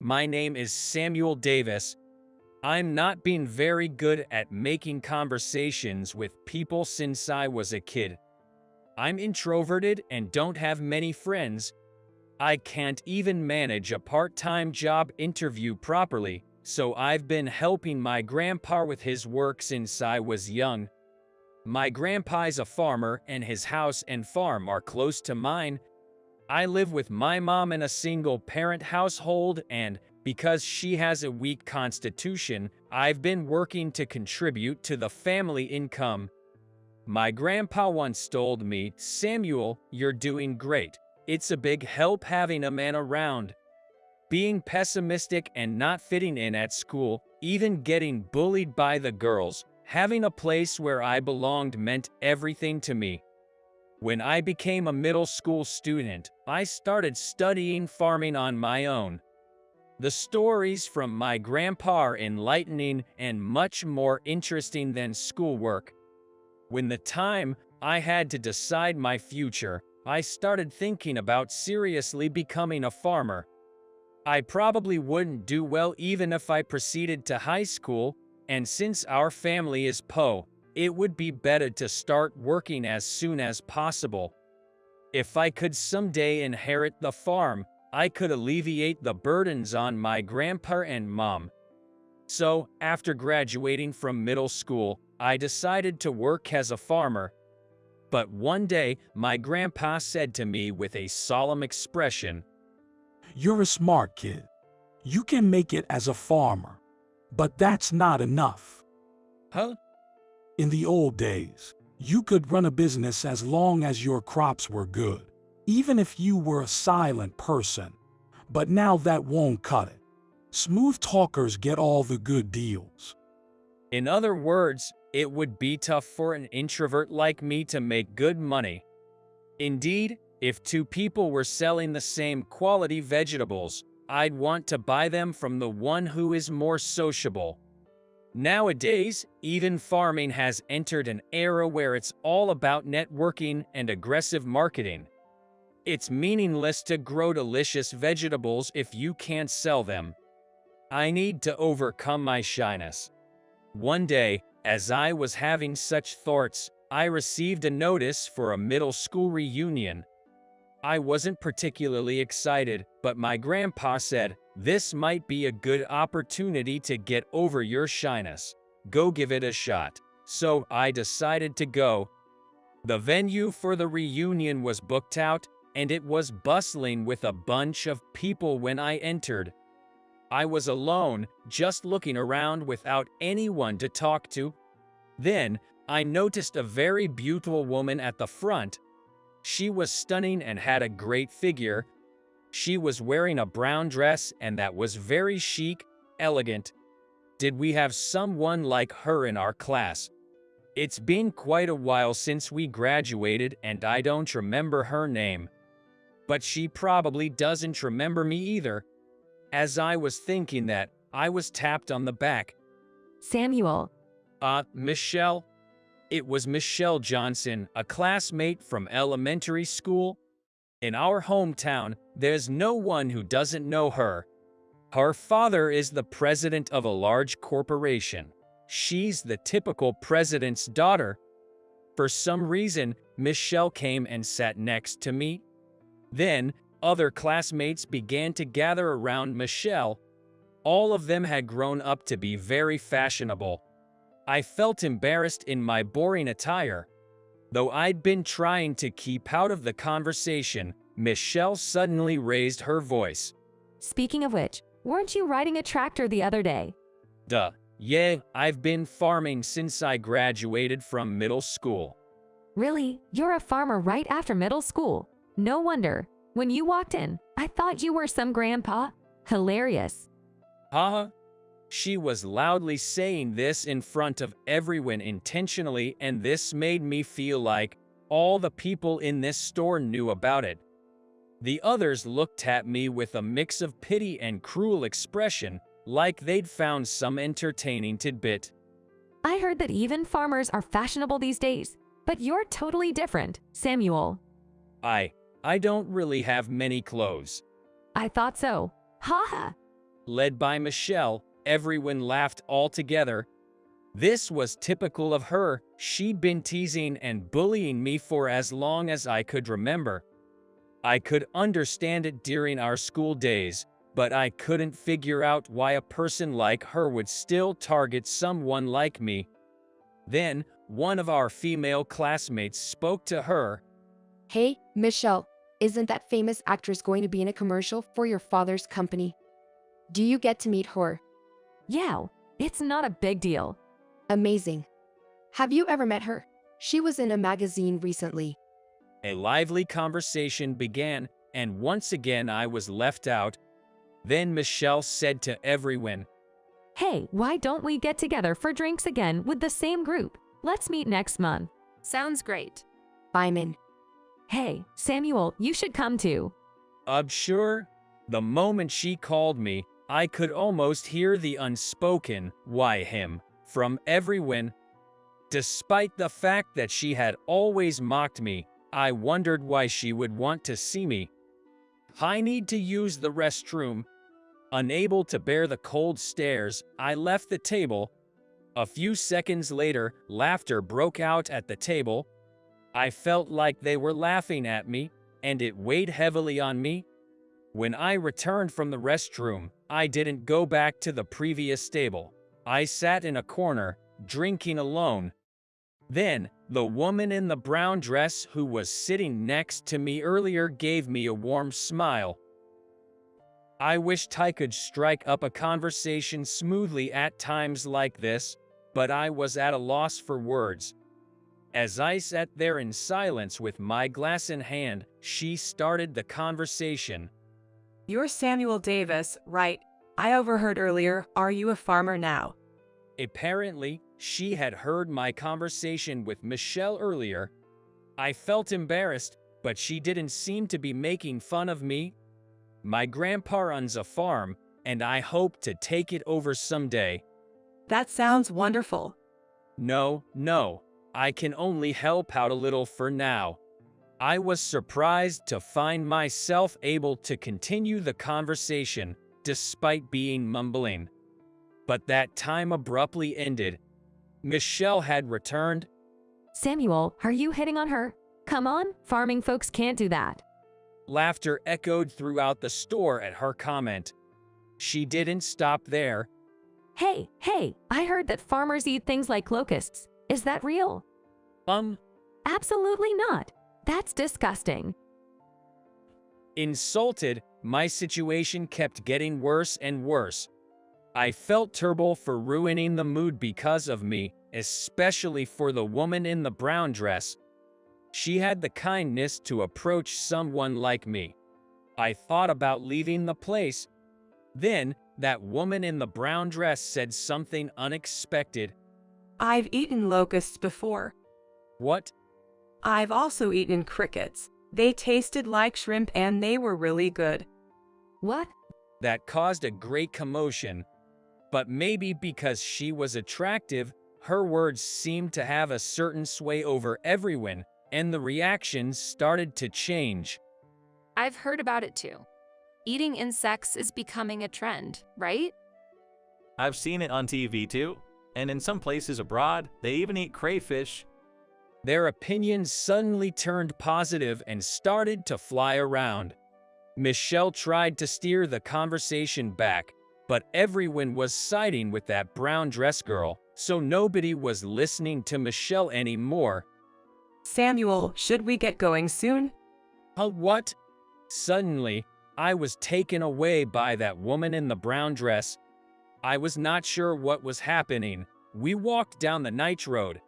my name is Samuel Davis. I'm not been very good at making conversations with people since I was a kid. I'm introverted and don't have many friends. I can't even manage a part-time job interview properly, so I've been helping my grandpa with his work since I was young. My grandpa's a farmer and his house and farm are close to mine. I live with my mom in a single-parent household, and because she has a weak constitution, I've been working to contribute to the family income. My grandpa once told me, "Samuel, you're doing great. It's a big help having a man around." Being pessimistic and not fitting in at school, even getting bullied by the girls, having a place where I belonged meant everything to me. When I became a middle school student, I started studying farming on my own. The stories from my grandpa are enlightening and much more interesting than schoolwork. When the time I had to decide my future, I started thinking about seriously becoming a farmer. I probably wouldn't do well even if I proceeded to high school, and since our family is poor, it would be better to start working as soon as possible. If I could someday inherit the farm, I could alleviate the burdens on my grandpa and mom. So, after graduating from middle school, I decided to work as a farmer. But one day, my grandpa said to me with a solemn expression, "You're a smart kid. You can make it as a farmer. But that's not enough. "Huh?" In the old days, you could run a business as long as your crops were good, even if you were a silent person. But now that won't cut it. Smooth talkers get all the good deals." In other words, it would be tough for an introvert like me to make good money. Indeed, if two people were selling the same quality vegetables, I'd want to buy them from the one who is more sociable. Nowadays, even farming has entered an era where it's all about networking and aggressive marketing. It's meaningless to grow delicious vegetables if you can't sell them. I need to overcome my shyness. One day, as I was having such thoughts, I received a notice for a middle school reunion. I wasn't particularly excited, but my grandpa said, "This might be a good opportunity to get over your shyness. Go give it a shot." So I decided to go. The venue for the reunion was booked out, and it was bustling with a bunch of people when I entered. I was alone, just looking around without anyone to talk to. Then, I noticed a very beautiful woman at the front. She was stunning and had a great figure. She was wearing a brown dress and that was very chic, elegant. Did we have someone like her in our class? It's been quite a while since we graduated and I don't remember her name. But she probably doesn't remember me either. As I was thinking that, I was tapped on the back. Samuel. Michelle? It was Michelle Johnson, a classmate from elementary school. In our hometown, there's no one who doesn't know her. Her father is the president of a large corporation. She's the typical president's daughter. For some reason, Michelle came and sat next to me. Then, other classmates began to gather around Michelle. All of them had grown up to be very fashionable. I felt embarrassed in my boring attire. Though I'd been trying to keep out of the conversation, Michelle suddenly raised her voice. Speaking of which, weren't you riding a tractor the other day? Duh. Yeah, I've been farming since I graduated from middle school. Really? You're a farmer right after middle school? No wonder. When you walked in, I thought you were some grandpa. Hilarious. Haha. She was loudly saying this in front of everyone intentionally, and this made me feel like all the people in this store knew about it. The others looked at me with a mix of pity and cruel expression, like they'd found some entertaining tidbit. I heard that even farmers are fashionable these days, but you're totally different, Samuel. I don't really have many clothes. I thought so. Haha. led by Michelle. Everyone laughed all together. This was typical of her. She'd been teasing and bullying me for as long as I could remember. I could understand it during our school days, but I couldn't figure out why a person like her would still target someone like me. Then, one of our female classmates spoke to her. Hey, Michelle, isn't that famous actress going to be in a commercial for your father's company? Do you get to meet her? Yeah, it's not a big deal. Amazing. Have you ever met her? She was in a magazine recently. A lively conversation began, and once again I was left out. Then Michelle said to everyone, Hey, why don't we get together for drinks again with the same group? Let's meet next month. Sounds great. Byman. Hey, Samuel, you should come too. Sure. The moment she called me, I could almost hear the unspoken, why him, from everyone. Despite the fact that she had always mocked me, I wondered why she would want to see me. I need to use the restroom. Unable to bear the cold stares, I left the table. A few seconds later, laughter broke out at the table. I felt like they were laughing at me, and it weighed heavily on me. When I returned from the restroom, I didn't go back to the previous table. I sat in a corner, drinking alone. Then, the woman in the brown dress who was sitting next to me earlier gave me a warm smile. I wished I could strike up a conversation smoothly at times like this, but I was at a loss for words. As I sat there in silence with my glass in hand, she started the conversation. You're Samuel Davis, right? I overheard earlier, are you a farmer now? Apparently, she had heard my conversation with Michelle earlier. I felt embarrassed, but she didn't seem to be making fun of me. My grandpa runs a farm, and I hope to take it over someday. That sounds wonderful. No, I can only help out a little for now. I was surprised to find myself able to continue the conversation, despite being mumbling. But that time abruptly ended. Michelle had returned. Samuel, are you hitting on her? Come on, farming folks can't do that. Laughter echoed throughout the store at her comment. She didn't stop there. Hey, I heard that farmers eat things like locusts. Is that real? Absolutely not. That's disgusting. Insulted, my situation kept getting worse and worse. I felt terrible for ruining the mood because of me, especially for the woman in the brown dress. She had the kindness to approach someone like me. I thought about leaving the place. Then, that woman in the brown dress said something unexpected. I've eaten locusts before. What? I've also eaten crickets. They tasted like shrimp and they were really good. What? That caused a great commotion. But maybe because she was attractive, her words seemed to have a certain sway over everyone, and the reactions started to change. I've heard about it too. Eating insects is becoming a trend, right? I've seen it on TV too, and in some places abroad, they even eat crayfish. Their opinions suddenly turned positive and started to fly around. Michelle tried to steer the conversation back, but everyone was siding with that brown dress girl, so nobody was listening to Michelle anymore. Samuel, should we get going soon? What? Suddenly, I was taken away by that woman in the brown dress. I was not sure what was happening. We walked down the night road.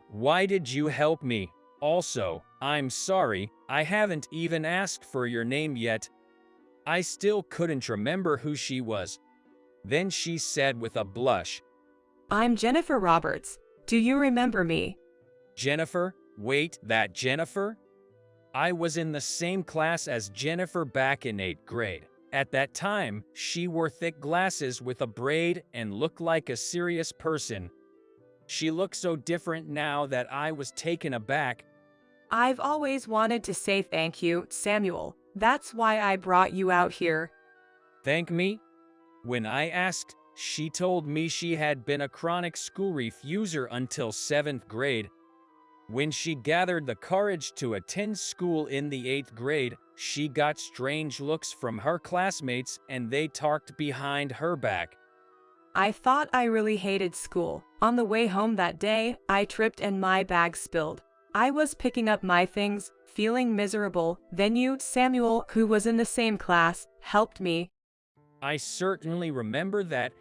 Why did you help me? Also, I'm sorry, I haven't even asked for your name yet. I still couldn't remember who she was. Then she said with a blush, I'm Jennifer Roberts. Do you remember me? Jennifer? Wait, that Jennifer? I was in the same class as Jennifer back in 8th grade. At that time, she wore thick glasses with a braid and looked like a serious person. She looked so different now that I was taken aback. I've always wanted to say thank you, Samuel. That's why I brought you out here. Thank me? When I asked, she told me she had been a chronic school refuser until 7th grade. When she gathered the courage to attend school in the 8th grade, she got strange looks from her classmates and they talked behind her back. I thought I really hated school. On the way home that day, I tripped and my bag spilled. I was picking up my things, feeling miserable. Then you, Samuel, who was in the same class, helped me. I certainly remember that.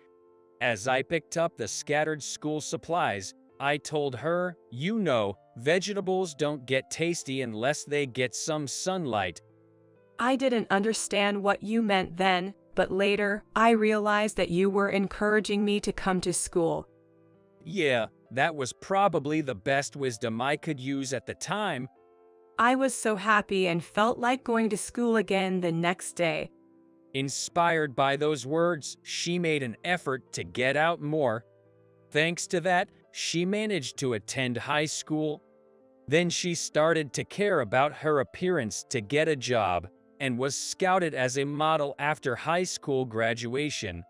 As I picked up the scattered school supplies, I told her, you know, vegetables don't get tasty unless they get some sunlight. I didn't understand what you meant then, but later, I realized that you were encouraging me to come to school. Yeah, that was probably the best wisdom I could use at the time. I was so happy and felt like going to school again the next day. Inspired by those words, she made an effort to get out more. Thanks to that, she managed to attend high school. Then she started to care about her appearance to get a job, and was scouted as a model after high school graduation.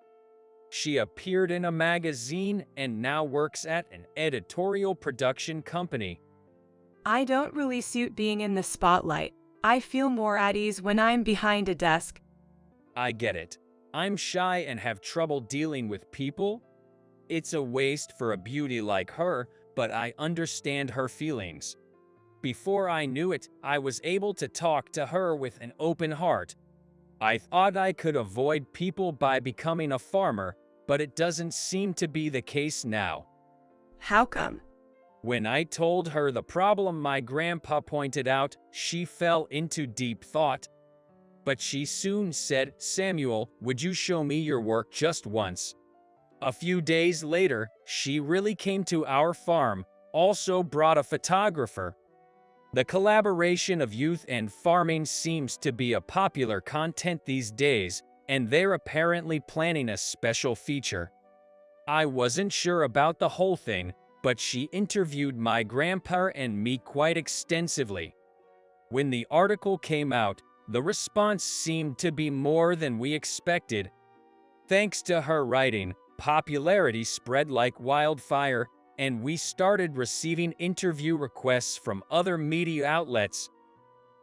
She appeared in a magazine and now works at an editorial production company. I don't really suit being in the spotlight. I feel more at ease when I'm behind a desk. I get it. I'm shy and have trouble dealing with people. It's a waste for a beauty like her, but I understand her feelings. Before I knew it, I was able to talk to her with an open heart. I thought I could avoid people by becoming a farmer, but it doesn't seem to be the case now. How come? When I told her the problem my grandpa pointed out, she fell into deep thought. But she soon said, Samuel, would you show me your work just once? A few days later, she really came to our farm, also brought a photographer. The collaboration of youth and farming seems to be a popular content these days, and they're apparently planning a special feature. I wasn't sure about the whole thing, but she interviewed my grandpa and me quite extensively. When the article came out, the response seemed to be more than we expected. Thanks to her writing, popularity spread like wildfire, and we started receiving interview requests from other media outlets.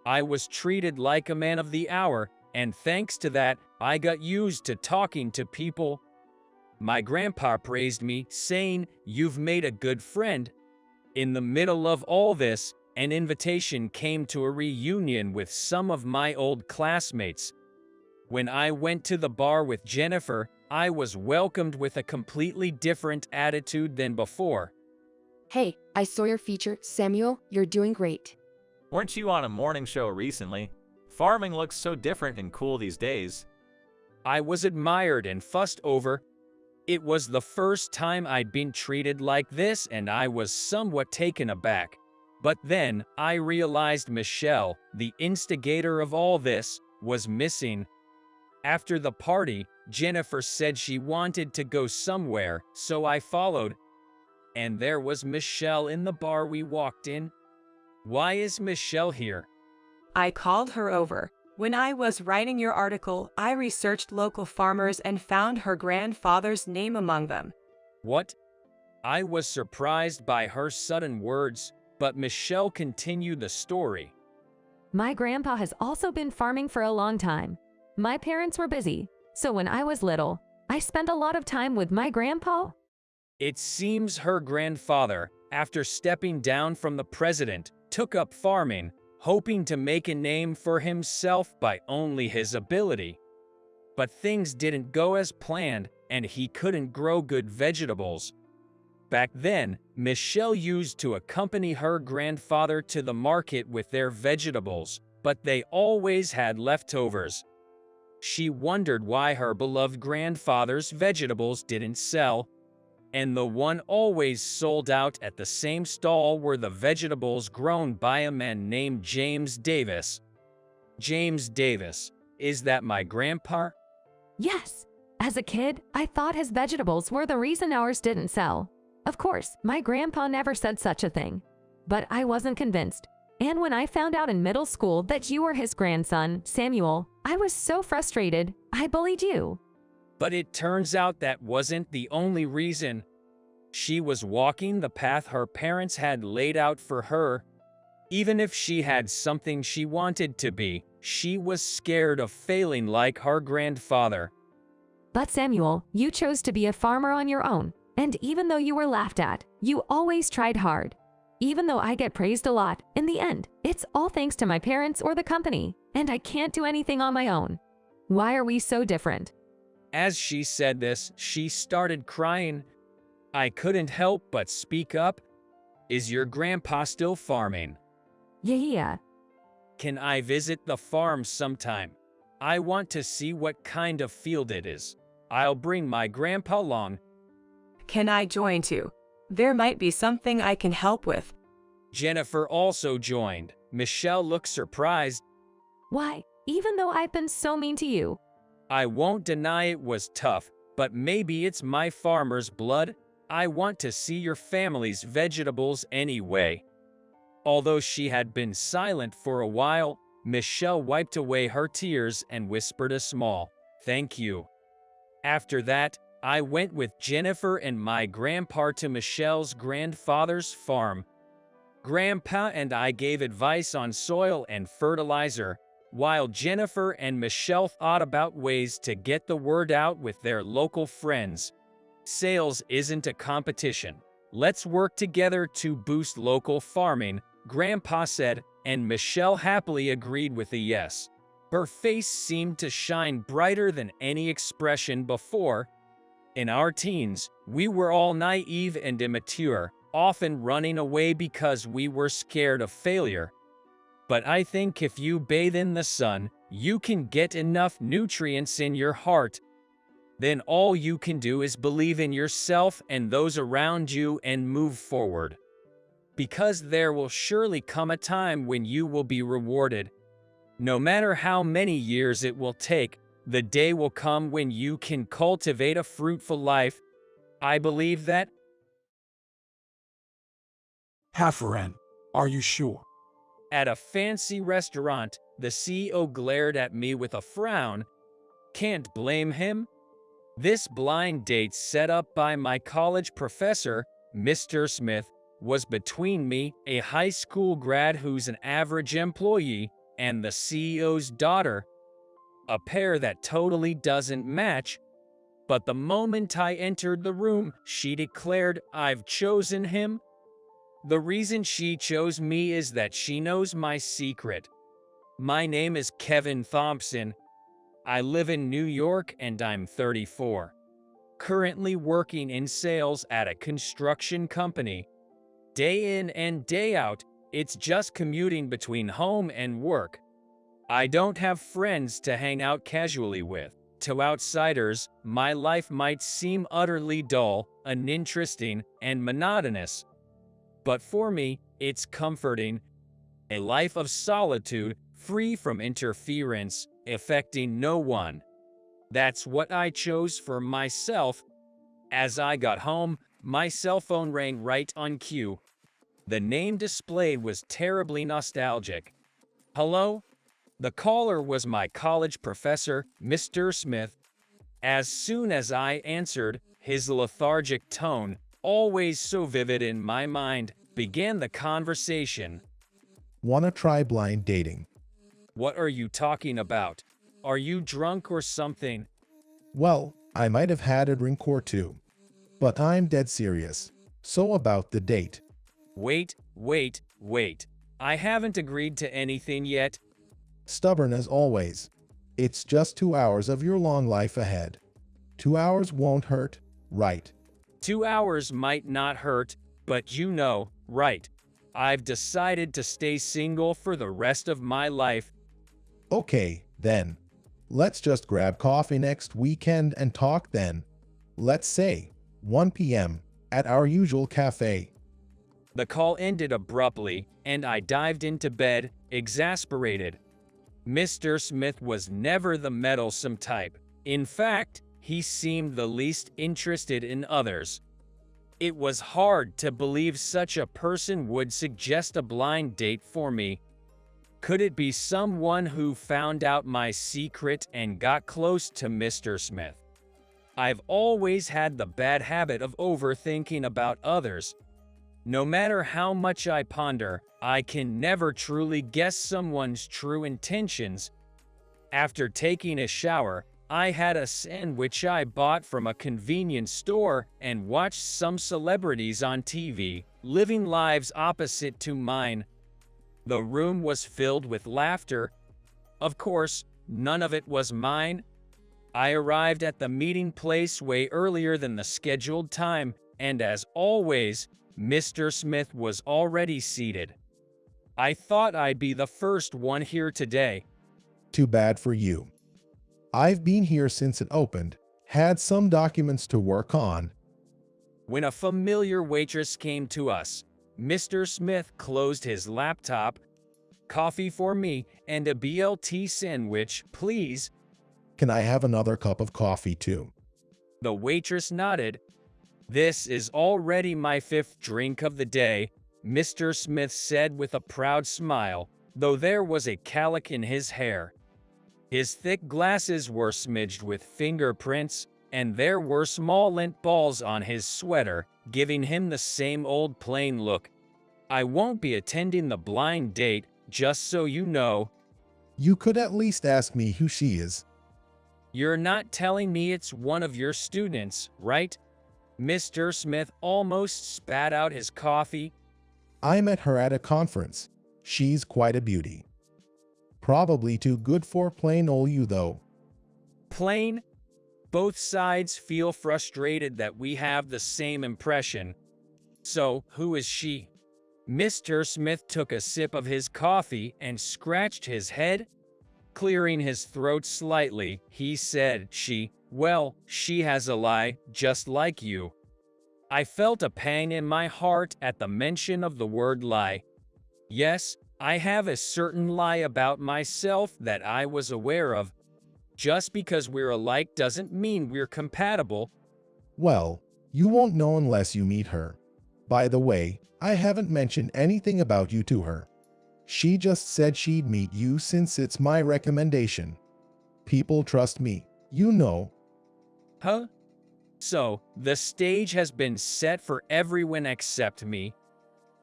I was treated like a man of the hour, and thanks to that, I got used to talking to people. My grandpa praised me, saying, "You've made a good friend." In the middle of all this, an invitation came to a reunion with some of my old classmates. When I went to the bar with Jennifer, I was welcomed with a completely different attitude than before. Hey, I saw your feature, Samuel. You're doing great. Weren't you on a morning show recently? Farming looks so different and cool these days. I was admired and fussed over. It was the first time I'd been treated like this, and I was somewhat taken aback. But then, I realized Michelle, the instigator of all this, was missing. After the party, Jennifer said she wanted to go somewhere, so I followed. And there was Michelle in the bar we walked in. Why is Michelle here? I called her over. When I was writing your article, I researched local farmers and found her grandfather's name among them. What? I was surprised by her sudden words, but Michelle continued the story. My grandpa has also been farming for a long time. My parents were busy, so when I was little, I spent a lot of time with my grandpa. It seems her grandfather, after stepping down from the president, took up farming, hoping to make a name for himself by only his ability. But things didn't go as planned, and he couldn't grow good vegetables. Back then, Michelle used to accompany her grandfather to the market with their vegetables, but they always had leftovers. She wondered why her beloved grandfather's vegetables didn't sell, and the one always sold out at the same stall were the vegetables grown by a man named James Davis. James Davis, is that my grandpa? Yes. As a kid, I thought his vegetables were the reason ours didn't sell. Of course, my grandpa never said such a thing. But I wasn't convinced. And when I found out in middle school that you were his grandson, Samuel, I was so frustrated, I bullied you. But it turns out that wasn't the only reason. She was walking the path her parents had laid out for her. Even if she had something she wanted to be, she was scared of failing like her grandfather. But Samuel, you chose to be a farmer on your own. And even though you were laughed at, you always tried hard. Even though I get praised a lot, in the end, it's all thanks to my parents or the company, and I can't do anything on my own. Why are we so different? As she said this, she started crying. I couldn't help but speak up. Is your grandpa still farming? Yeah. Can I visit the farm sometime? I want to see what kind of field it is. I'll bring my grandpa along. Can I join too? There might be something I can help with. Jennifer also joined. Michelle looked surprised. Why, even though I've been so mean to you? I won't deny it was tough, but maybe it's my farmer's blood. I want to see your family's vegetables anyway. Although she had been silent for a while, Michelle wiped away her tears and whispered a small, "Thank you." After that, I went with Jennifer and my grandpa to Michelle's grandfather's farm. Grandpa and I gave advice on soil and fertilizer, while Jennifer and Michelle thought about ways to get the word out with their local friends. Sales isn't a competition. Let's work together to boost local farming, Grandpa said, and Michelle happily agreed with a yes. Her face seemed to shine brighter than any expression before. In our teens, we were all naive and immature, often running away because we were scared of failure. But I think if you bathe in the sun, you can get enough nutrients in your heart. Then all you can do is believe in yourself and those around you and move forward. Because there will surely come a time when you will be rewarded. No matter how many years it will take, the day will come when you can cultivate a fruitful life. I believe that. Half-friend, are you sure? At a fancy restaurant, the CEO glared at me with a frown. Can't blame him. This blind date set up by my college professor, Mr. Smith, was between me, a high school grad who's an average employee, and the CEO's daughter. A pair that totally doesn't match. But the moment I entered the room, she declared, "I've chosen him." The reason she chose me is that she knows my secret. My name is Kevin Thompson. I live in New York and I'm 34. Currently working in sales at a construction company. Day in and day out, it's just commuting between home and work. I don't have friends to hang out casually with. To outsiders, my life might seem utterly dull, uninteresting, and monotonous. But for me, it's comforting. A life of solitude, free from interference, affecting no one. That's what I chose for myself. As I got home, my cell phone rang right on cue. The name displayed was terribly nostalgic. Hello? The caller was my college professor, Mr. Smith. As soon as I answered, his lethargic tone, always so vivid in my mind, began the conversation. Wanna try blind dating? What are you talking about? Are you drunk or something? Well, I might have had a drink or two. But I'm dead serious. So about the date. Wait. I haven't agreed to anything yet. Stubborn as always. It's just 2 hours of your long life ahead. 2 hours won't hurt, right? 2 hours might not hurt, but you know, right. I've decided to stay single for the rest of my life. Okay, then. Let's just grab coffee next weekend and talk then. Let's say 1 p.m. at our usual cafe. The call ended abruptly, and I dived into bed, exasperated. Mr. Smith was never the meddlesome type. In fact, he seemed the least interested in others. It was hard to believe such a person would suggest a blind date for me. Could it be someone who found out my secret and got close to Mr. Smith? I've always had the bad habit of overthinking about others. No matter how much I ponder, I can never truly guess someone's true intentions. After taking a shower, I had a sandwich I bought from a convenience store and watched some celebrities on TV, living lives opposite to mine. The room was filled with laughter. Of course, none of it was mine. I arrived at the meeting place way earlier than the scheduled time, and as always, Mr. Smith was already seated. I thought I'd be the first one here today. Too bad for you. I've been here since it opened, had some documents to work on. When a familiar waitress came to us, Mr. Smith closed his laptop. Coffee for me and a BLT sandwich, please. Can I have another cup of coffee too? The waitress nodded. This is already my 5th drink of the day, Mr. Smith said with a proud smile, though there was a calic in his hair. His thick glasses were smidged with fingerprints, and there were small lint balls on his sweater, giving him the same old plain look. I won't be attending the blind date, just so you know. You could at least ask me who she is. You're not telling me it's one of your students, right? Mr. Smith almost spat out his coffee. I met her at a conference. She's quite a beauty. Probably too good for plain old you though. Plain? Both sides feel frustrated that we have the same impression. So, who is she? Mr. Smith took a sip of his coffee and scratched his head. Clearing his throat slightly, he said, well, she has a lie, just like you. I felt a pang in my heart at the mention of the word lie. Yes, I have a certain lie about myself that I was aware of. Just because we're alike doesn't mean we're compatible. Well, you won't know unless you meet her. By the way, I haven't mentioned anything about you to her. She just said she'd meet you since it's my recommendation. People trust me, you know. Huh? So, the stage has been set for everyone except me.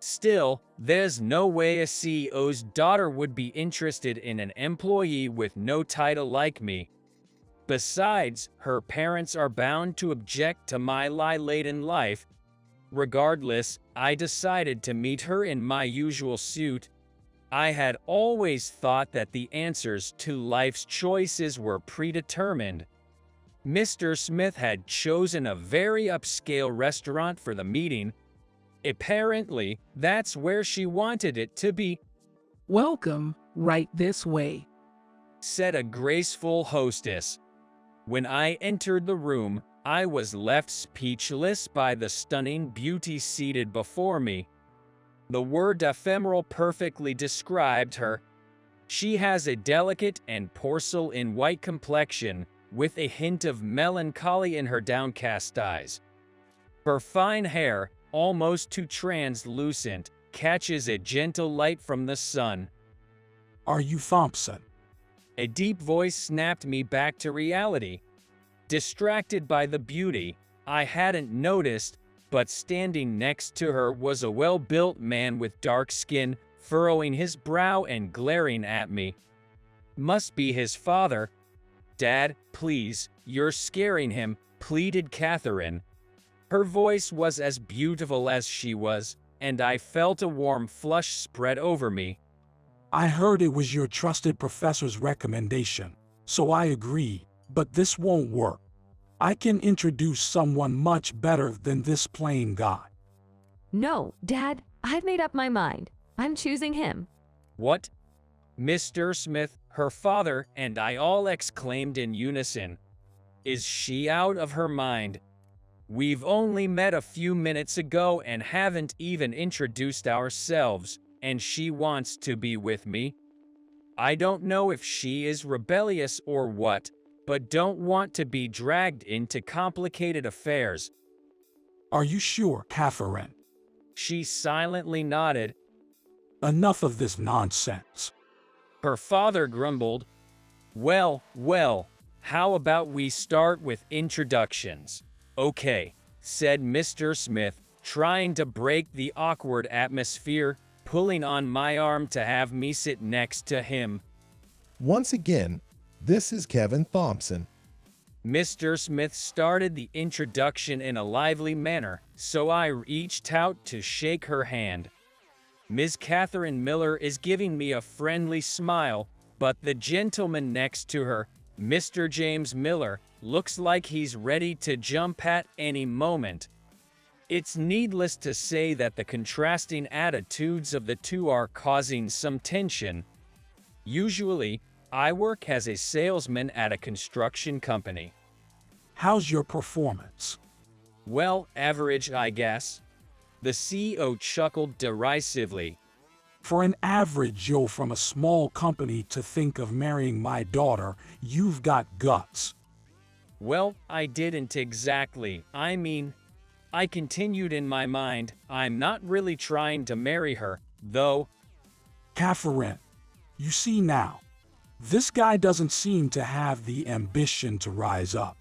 Still, there's no way a CEO's daughter would be interested in an employee with no title like me. Besides, her parents are bound to object to my lie late in life. Regardless, I decided to meet her in my usual suit. I had always thought that the answers to life's choices were predetermined. Mr. Smith had chosen a very upscale restaurant for the meeting. Apparently, that's where she wanted it to be. Welcome, right this way, said a graceful hostess. When I entered the room, I was left speechless by the stunning beauty seated before me. The word ephemeral perfectly described her. She has a delicate and porcelain white complexion, with a hint of melancholy in her downcast eyes. Her fine hair, almost too translucent, catches a gentle light from the sun. Are you Thompson? A deep voice snapped me back to reality. Distracted by the beauty, I hadn't noticed, but standing next to her was a well-built man with dark skin, furrowing his brow and glaring at me. Must be his father. Dad, please, you're scaring him, pleaded Catherine. Her voice was as beautiful as she was, and I felt a warm flush spread over me. I heard it was your trusted professor's recommendation, so I agreed, but this won't work. I can introduce someone much better than this plain guy. No, Dad, I've made up my mind. I'm choosing him. What? Mr. Smith, her father, and I all exclaimed in unison. Is she out of her mind? We've only met a few minutes ago and haven't even introduced ourselves, and she wants to be with me. I don't know if she is rebellious or what, but don't want to be dragged into complicated affairs. Are you sure, Catherine? She silently nodded. Enough of this nonsense. Her father grumbled. Well, How about we start with introductions? Okay, said Mr. Smith, trying to break the awkward atmosphere, pulling on my arm to have me sit next to him. Once again, this is Kevin Thompson. Mr. Smith started the introduction in a lively manner, so I reached out to shake her hand. Ms. Catherine Miller is giving me a friendly smile, but the gentleman next to her, Mr. James Miller, looks like he's ready to jump at any moment. It's needless to say that the contrasting attitudes of the two are causing some tension. Usually, I work as a salesman at a construction company. How's your performance? Well, average, I guess. The CEO chuckled derisively. For an average Joe from a small company to think of marrying my daughter, you've got guts. Well, I didn't exactly. I continued in my mind, I'm not really trying to marry her, though. Catherine, you see now, this guy doesn't seem to have the ambition to rise up.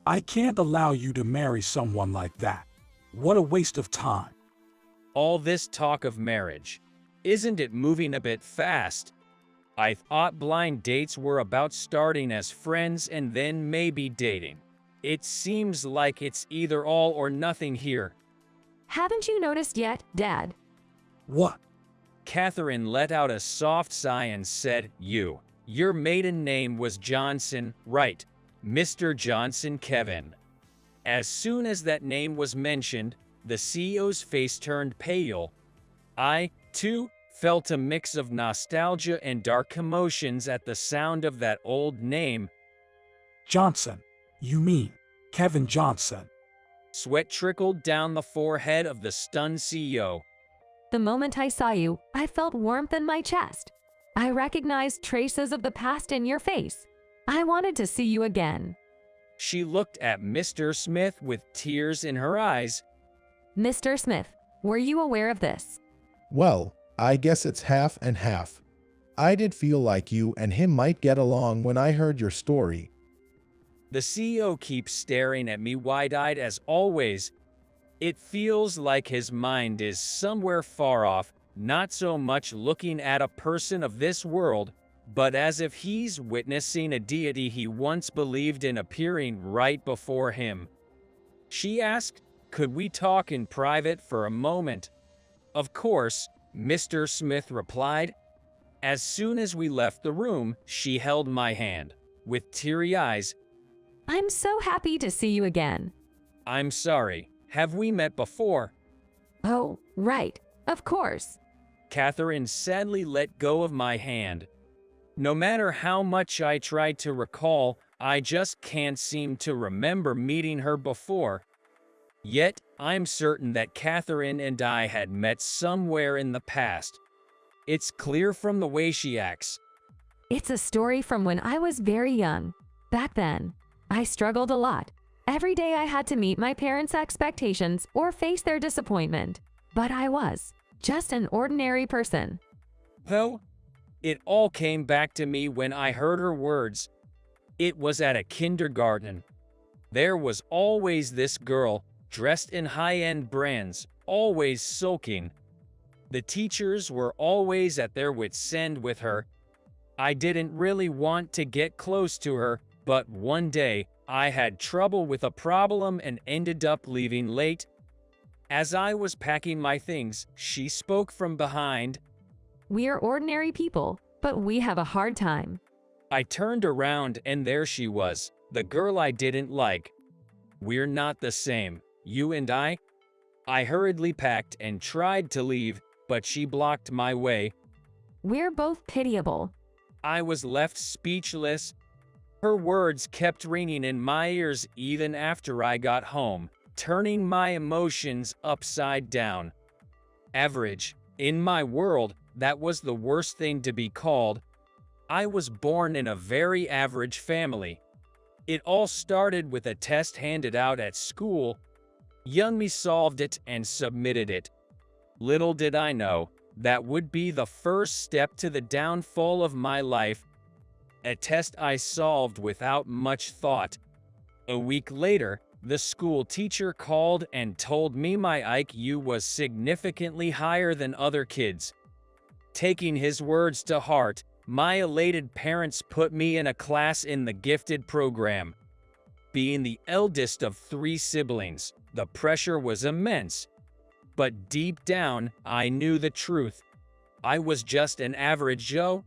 I can't allow you to marry someone like that. What a waste of time. All this talk of marriage. Isn't it moving a bit fast? I thought blind dates were about starting as friends and then maybe dating. It seems like it's either all or nothing here. Haven't you noticed yet, Dad? What? Catherine let out a soft sigh and said, Your maiden name was Johnson, right? Mr. Johnson Kevin. As soon as that name was mentioned, the CEO's face turned pale. I, too, felt a mix of nostalgia and dark emotions at the sound of that old name. Johnson. You mean Kevin Johnson? Sweat trickled down the forehead of the stunned CEO. The moment I saw you, I felt warmth in my chest. I recognized traces of the past in your face. I wanted to see you again. She looked at Mr. Smith with tears in her eyes. Mr. Smith, were you aware of this? Well, I guess it's half and half. I did feel like you and him might get along when I heard your story. The CEO keeps staring at me wide-eyed as always. It feels like his mind is somewhere far off, not so much looking at a person of this world, but as if he's witnessing a deity he once believed in appearing right before him. She asked, could we talk in private for a moment? Of course, Mr. Smith replied. As soon as we left the room, she held my hand. With teary eyes, I'm so happy to see you again. I'm sorry, have we met before? Oh, right, of course. Catherine sadly let go of my hand. No matter how much I try to recall, I just can't seem to remember meeting her before. Yet, I'm certain that Catherine and I had met somewhere in the past. It's clear from the way she acts. It's a story from when I was very young. Back then, I struggled a lot. Every day I had to meet my parents' expectations or face their disappointment. But I was just an ordinary person. Though, it all came back to me when I heard her words. It was at a kindergarten. There was always this girl, dressed in high-end brands, always sulking. The teachers were always at their wits' end with her. I didn't really want to get close to her, but one day, I had trouble with a problem and ended up leaving late. As I was packing my things, she spoke from behind. We're ordinary people, but we have a hard time. I turned around and there she was, the girl I didn't like. We're not the same, you and I? I hurriedly packed and tried to leave, but she blocked my way. We're both pitiable. I was left speechless. Her words kept ringing in my ears even after I got home, turning my emotions upside down. Average. In my world, that was the worst thing to be called. I was born in a very average family. It all started with a test handed out at school. Young me solved it and submitted it. Little did I know, that would be the first step to the downfall of my life. a test I solved without much thought. A week later, the school teacher called and told me my IQ was significantly higher than other kids. Taking his words to heart, my elated parents put me in a class in the gifted program. Being the eldest of 3 siblings, the pressure was immense. But deep down, I knew the truth. I was just an average Joe,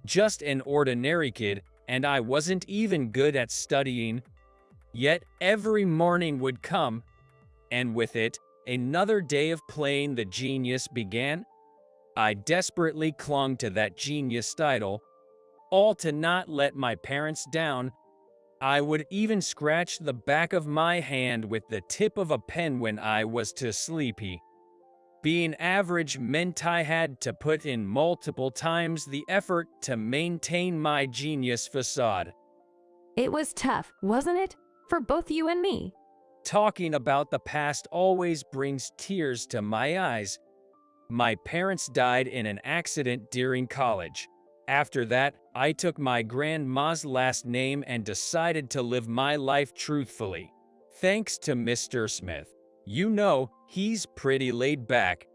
just an ordinary kid, and I wasn't even good at studying. Yet every morning would come, and with it, another day of playing the genius began. I desperately clung to that genius title, all to not let my parents down. I would even scratch the back of my hand with the tip of a pen when I was too sleepy. Being average meant I had to put in multiple times the effort to maintain my genius facade. It was tough, wasn't it? For both you and me. Talking about the past always brings tears to my eyes. My parents died in an accident during college. After that, I took my grandma's last name and decided to live my life truthfully. Thanks to Mr. Smith. You know, he's pretty laid back.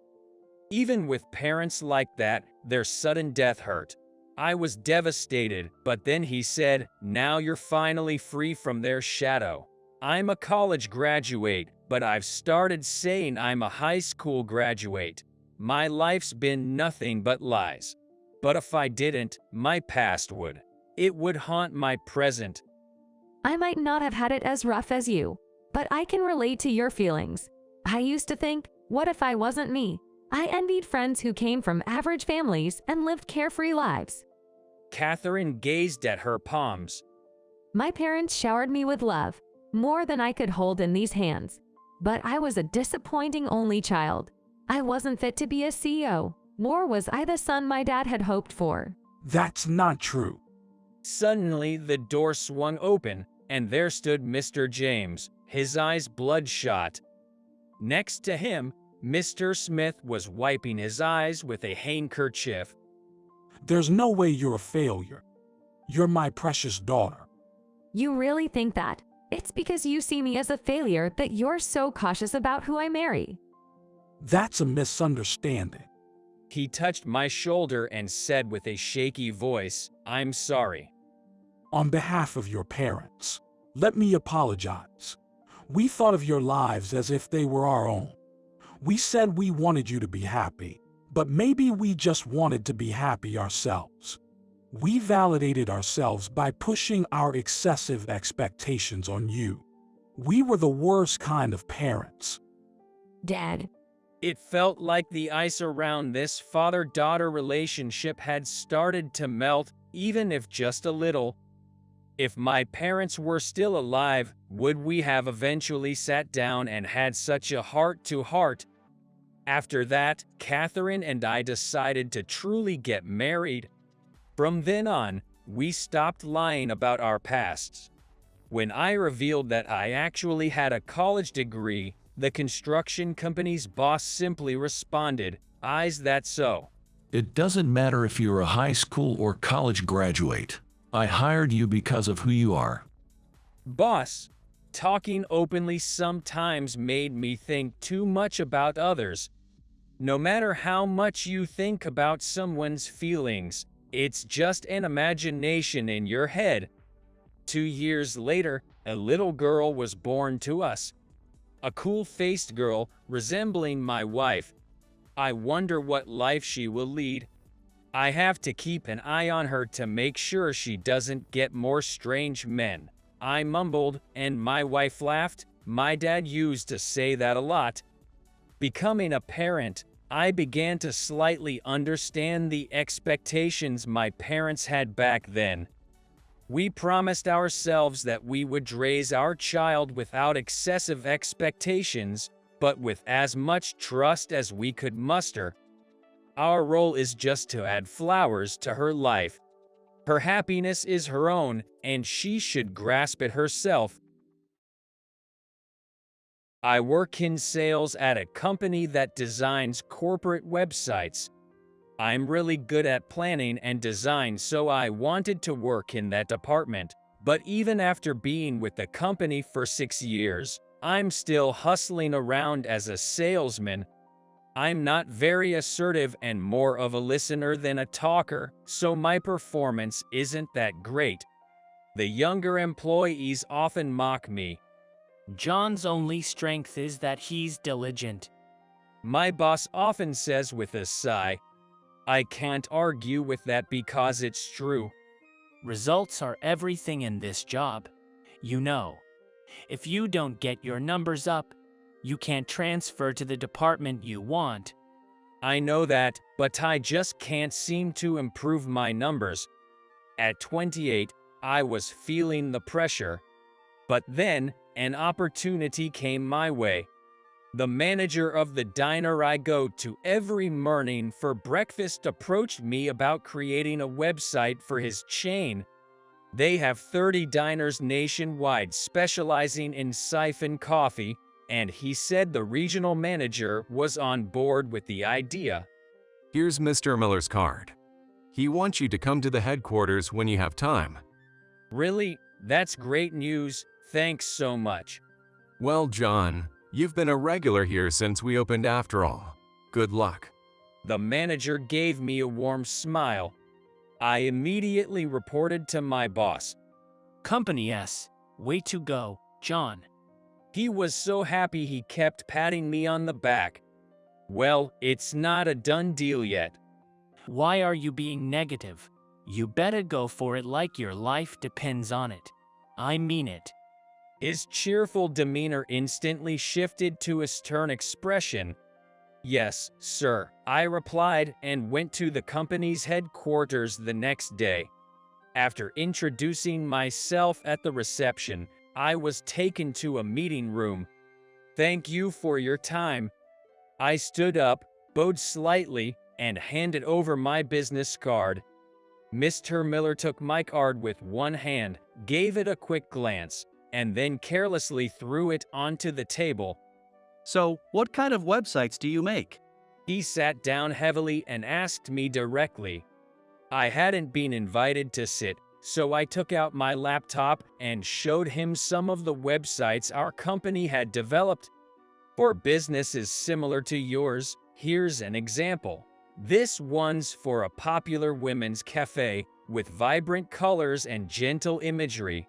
Even with parents like that, their sudden death hurt. I was devastated, but then he said, "Now you're finally free from their shadow." I'm a college graduate, but I've started saying I'm a high school graduate. My life's been nothing but lies. But if I didn't, my past would. It would haunt my present. I might not have had it as rough as you, but I can relate to your feelings. I used to think, what if I wasn't me? I envied friends who came from average families and lived carefree lives. Catherine gazed at her palms. My parents showered me with love, more than I could hold in these hands. But I was a disappointing only child. I wasn't fit to be a CEO, nor was I the son my dad had hoped for. That's not true. Suddenly, the door swung open, and there stood Mr. James, his eyes bloodshot. Next to him, Mr. Smith was wiping his eyes with a handkerchief. There's no way you're a failure. You're my precious daughter. You really think that? It's because you see me as a failure that you're so cautious about who I marry. That's a misunderstanding. He touched my shoulder and said with a shaky voice, "I'm sorry." On behalf of your parents, let me apologize. We thought of your lives as if they were our own. We said we wanted you to be happy, but maybe we just wanted to be happy ourselves. We validated ourselves by pushing our excessive expectations on you. We were the worst kind of parents. Dad. It felt like the ice around this father-daughter relationship had started to melt, even if just a little. If my parents were still alive, would we have eventually sat down and had such a heart-to-heart? After that, Catherine and I decided to truly get married. From then on, we stopped lying about our pasts. When I revealed that I actually had a college degree, the construction company's boss simply responded, "Is that so?" It doesn't matter if you're a high school or college graduate. I hired you because of who you are. Boss, talking openly sometimes made me think too much about others. No matter how much you think about someone's feelings, it's just an imagination in your head. 2 years later, a little girl was born to us. A cool-faced girl resembling my wife. I wonder what life she will lead. I have to keep an eye on her to make sure she doesn't get more strange men. I mumbled, and my wife laughed. My dad used to say that a lot. Becoming a parent, I began to slightly understand the expectations my parents had back then. We promised ourselves that we would raise our child without excessive expectations, but with as much trust as we could muster. Our role is just to add flowers to her life. Her happiness is her own, and she should grasp it herself. I work in sales at a company that designs corporate websites. I'm really good at planning and design, so I wanted to work in that department. But even after being with the company for 6 years, I'm still hustling around as a salesman. I'm not very assertive and more of a listener than a talker, so my performance isn't that great. The younger employees often mock me. John's only strength is that he's diligent. My boss often says with a sigh. I can't argue with that because it's true. Results are everything in this job. You know, if you don't get your numbers up, you can't transfer to the department you want. I know that, but I just can't seem to improve my numbers. At 28, I was feeling the pressure. But then, an opportunity came my way. The manager of the diner I go to every morning for breakfast approached me about creating a website for his chain. They have 30 diners nationwide specializing in siphon coffee, and he said the regional manager was on board with the idea. Here's Mr. Miller's card. He wants you to come to the headquarters when you have time. Really? That's great news. Thanks so much. Well, John, you've been a regular here since we opened after all. Good luck. The manager gave me a warm smile. I immediately reported to my boss. Company S. Way to go, John. He was so happy he kept patting me on the back. Well, it's not a done deal yet. Why are you being negative? You better go for it like your life depends on it. I mean it. His cheerful demeanor instantly shifted to a stern expression. Yes, sir, I replied and went to the company's headquarters the next day. After introducing myself at the reception, I was taken to a meeting room. Thank you for your time. I stood up, bowed slightly, and handed over my business card. Mr. Miller took my card with one hand, gave it a quick glance, and then carelessly threw it onto the table. So, what kind of websites do you make? He sat down heavily and asked me directly. I hadn't been invited to sit, so I took out my laptop and showed him some of the websites our company had developed. For businesses similar to yours, here's an example. This one's for a popular women's cafe with vibrant colors and gentle imagery.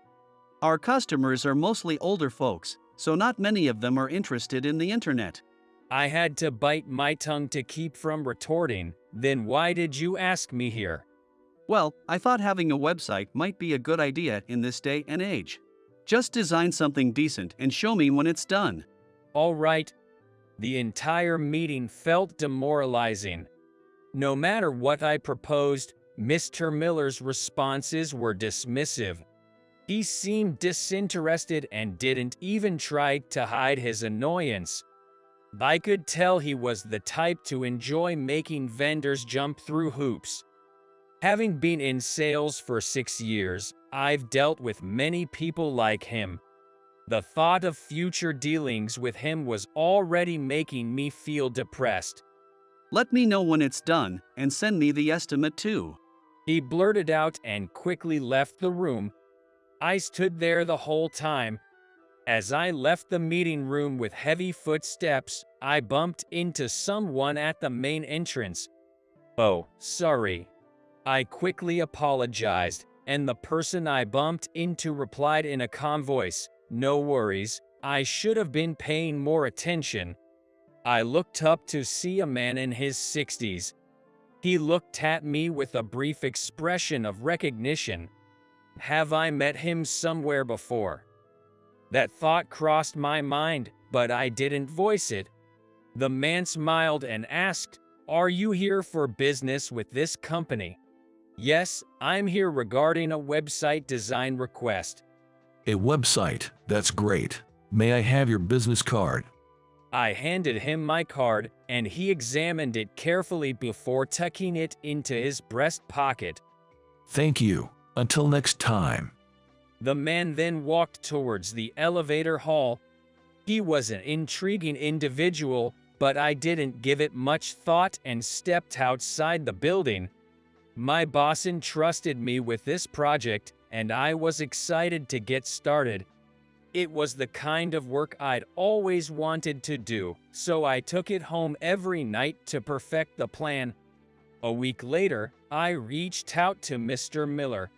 Our customers are mostly older folks, so not many of them are interested in the internet. I had to bite my tongue to keep from retorting. Then why did you ask me here? Well, I thought having a website might be a good idea in this day and age. Just design something decent and show me when it's done. All right. The entire meeting felt demoralizing. No matter what I proposed, Mr. Miller's responses were dismissive. He seemed disinterested and didn't even try to hide his annoyance. I could tell he was the type to enjoy making vendors jump through hoops. Having been in sales for 6 years, I've dealt with many people like him. The thought of future dealings with him was already making me feel depressed. Let me know when it's done, and send me the estimate too. He blurted out and quickly left the room. I stood there the whole time. As I left the meeting room with heavy footsteps, I bumped into someone at the main entrance. Oh, sorry. I quickly apologized, and the person I bumped into replied in a calm voice, "No worries, I should have been paying more attention." I looked up to see a man in his 60s. He looked at me with a brief expression of recognition. Have I met him somewhere before? That thought crossed my mind, but I didn't voice it. The man smiled and asked, "Are you here for business with this company?" "Yes, I'm here regarding a website design request." A website, that's great. May I have your business card? I handed him my card, and he examined it carefully before tucking it into his breast pocket. Thank you. Until next time. The man then walked towards the elevator hall. He was an intriguing individual, but I didn't give it much thought and stepped outside the building. My boss entrusted me with this project, and I was excited to get started. It was the kind of work I'd always wanted to do, so I took it home every night to perfect the plan. A week later, I reached out to Mr. Miller.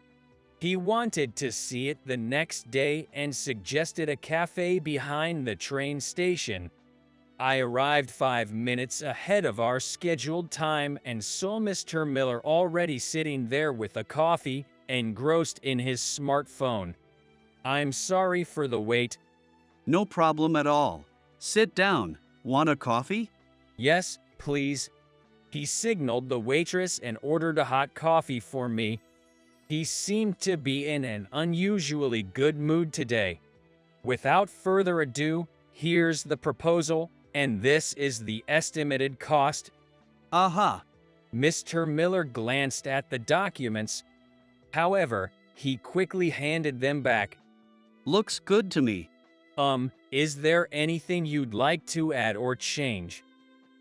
He wanted to see it the next day and suggested a cafe behind the train station. I arrived 5 minutes ahead of our scheduled time and saw Mr. Miller already sitting there with a coffee, engrossed in his smartphone. "I'm sorry for the wait." No problem at all. Sit down. Want a coffee? "Yes, please." He signaled the waitress and ordered a hot coffee for me. He seemed to be in an unusually good mood today. "Without further ado, here's the proposal, and this is the estimated cost." Aha! Mr. Miller glanced at the documents. However, he quickly handed them back. Looks good to me. Is there anything you'd like to add or change?"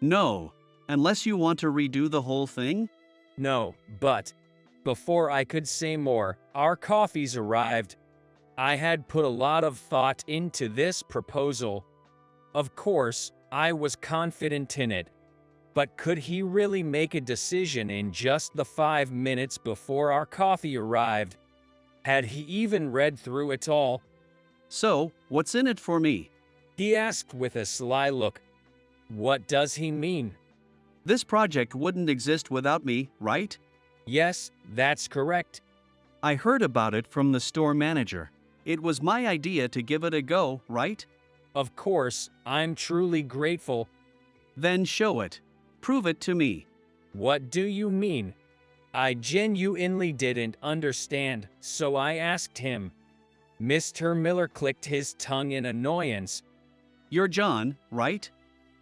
No, unless you want to redo the whole thing? "No, but..." Before I could say more, our coffees arrived. I had put a lot of thought into this proposal. Of course, I was confident in it. But could he really make a decision in just the 5 minutes before our coffee arrived? Had he even read through it all? So, what's in it for me? He asked with a sly look. What does he mean? This project wouldn't exist without me, right? Yes, that's correct. I heard about it from the store manager. It was my idea to give it a go, right? Of course, I'm truly grateful. Then show it. Prove it to me. What do you mean? I genuinely didn't understand, so I asked him. Mr. Miller clicked his tongue in annoyance. You're John, right?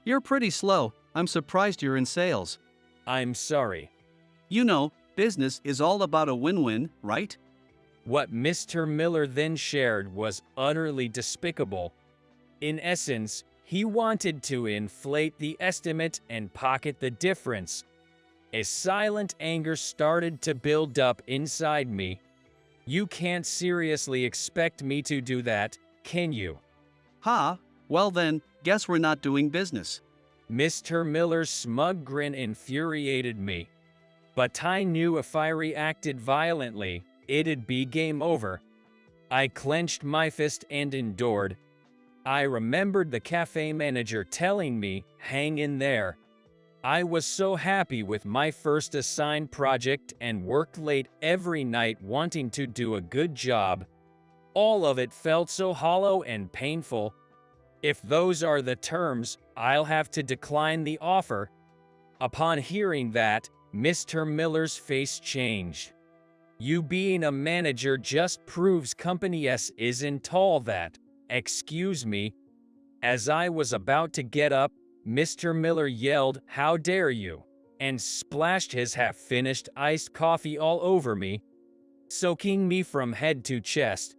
You're pretty slow. I'm surprised you're in sales. I'm sorry. You know, business is all about a win-win, right? What Mr. Miller then shared was utterly despicable. In essence, he wanted to inflate the estimate and pocket the difference. A silent anger started to build up inside me. You can't seriously expect me to do that, can you? Ha, well then, guess we're not doing business. Mr. Miller's smug grin infuriated me. But I knew if I reacted violently, it'd be game over. I clenched my fist and endured. I remembered the cafe manager telling me, hang in there. I was so happy with my first assigned project and worked late every night wanting to do a good job. All of it felt so hollow and painful. If those are the terms, I'll have to decline the offer. Upon hearing that, Mr. Miller's face changed. You being a manager just proves Company S isn't all that. Excuse me. As I was about to get up, Mr. Miller yelled, "How dare you?" and splashed his half-finished iced coffee all over me, soaking me from head to chest.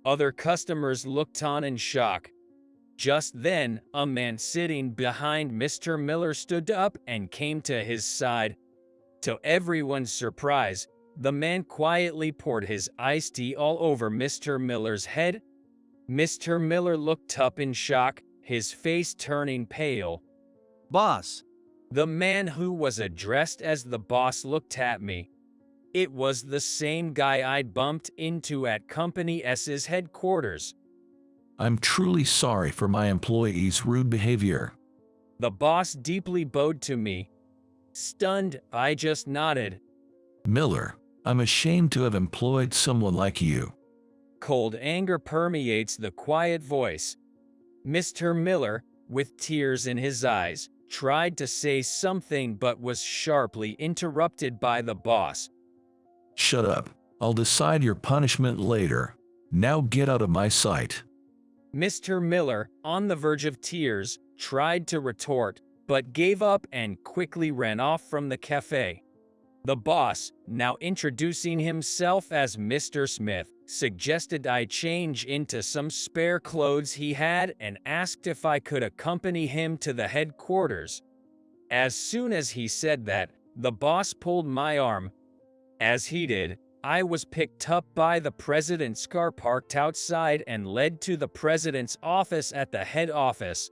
Other customers looked on in shock. Just then, a man sitting behind Mr. Miller stood up and came to his side. To everyone's surprise, the man quietly poured his iced tea all over Mr. Miller's head. Mr. Miller looked up in shock, his face turning pale. Boss. The man who was addressed as the boss looked at me. It was the same guy I'd bumped into at Company S's headquarters. I'm truly sorry for my employees' rude behavior. The boss deeply bowed to me. Stunned, I just nodded. Miller, I'm ashamed to have employed someone like you. Cold anger permeates the quiet voice. Mr. Miller, with tears in his eyes, tried to say something but was sharply interrupted by the boss. Shut up. I'll decide your punishment later. Now get out of my sight. Mr. Miller, on the verge of tears, tried to retort, but gave up and quickly ran off from the cafe. The boss, now introducing himself as Mr. Smith, suggested I change into some spare clothes he had and asked if I could accompany him to the headquarters. As soon as he said that, the boss pulled my arm. As he did, I was picked up by the president's car parked outside and led to the president's office at the head office.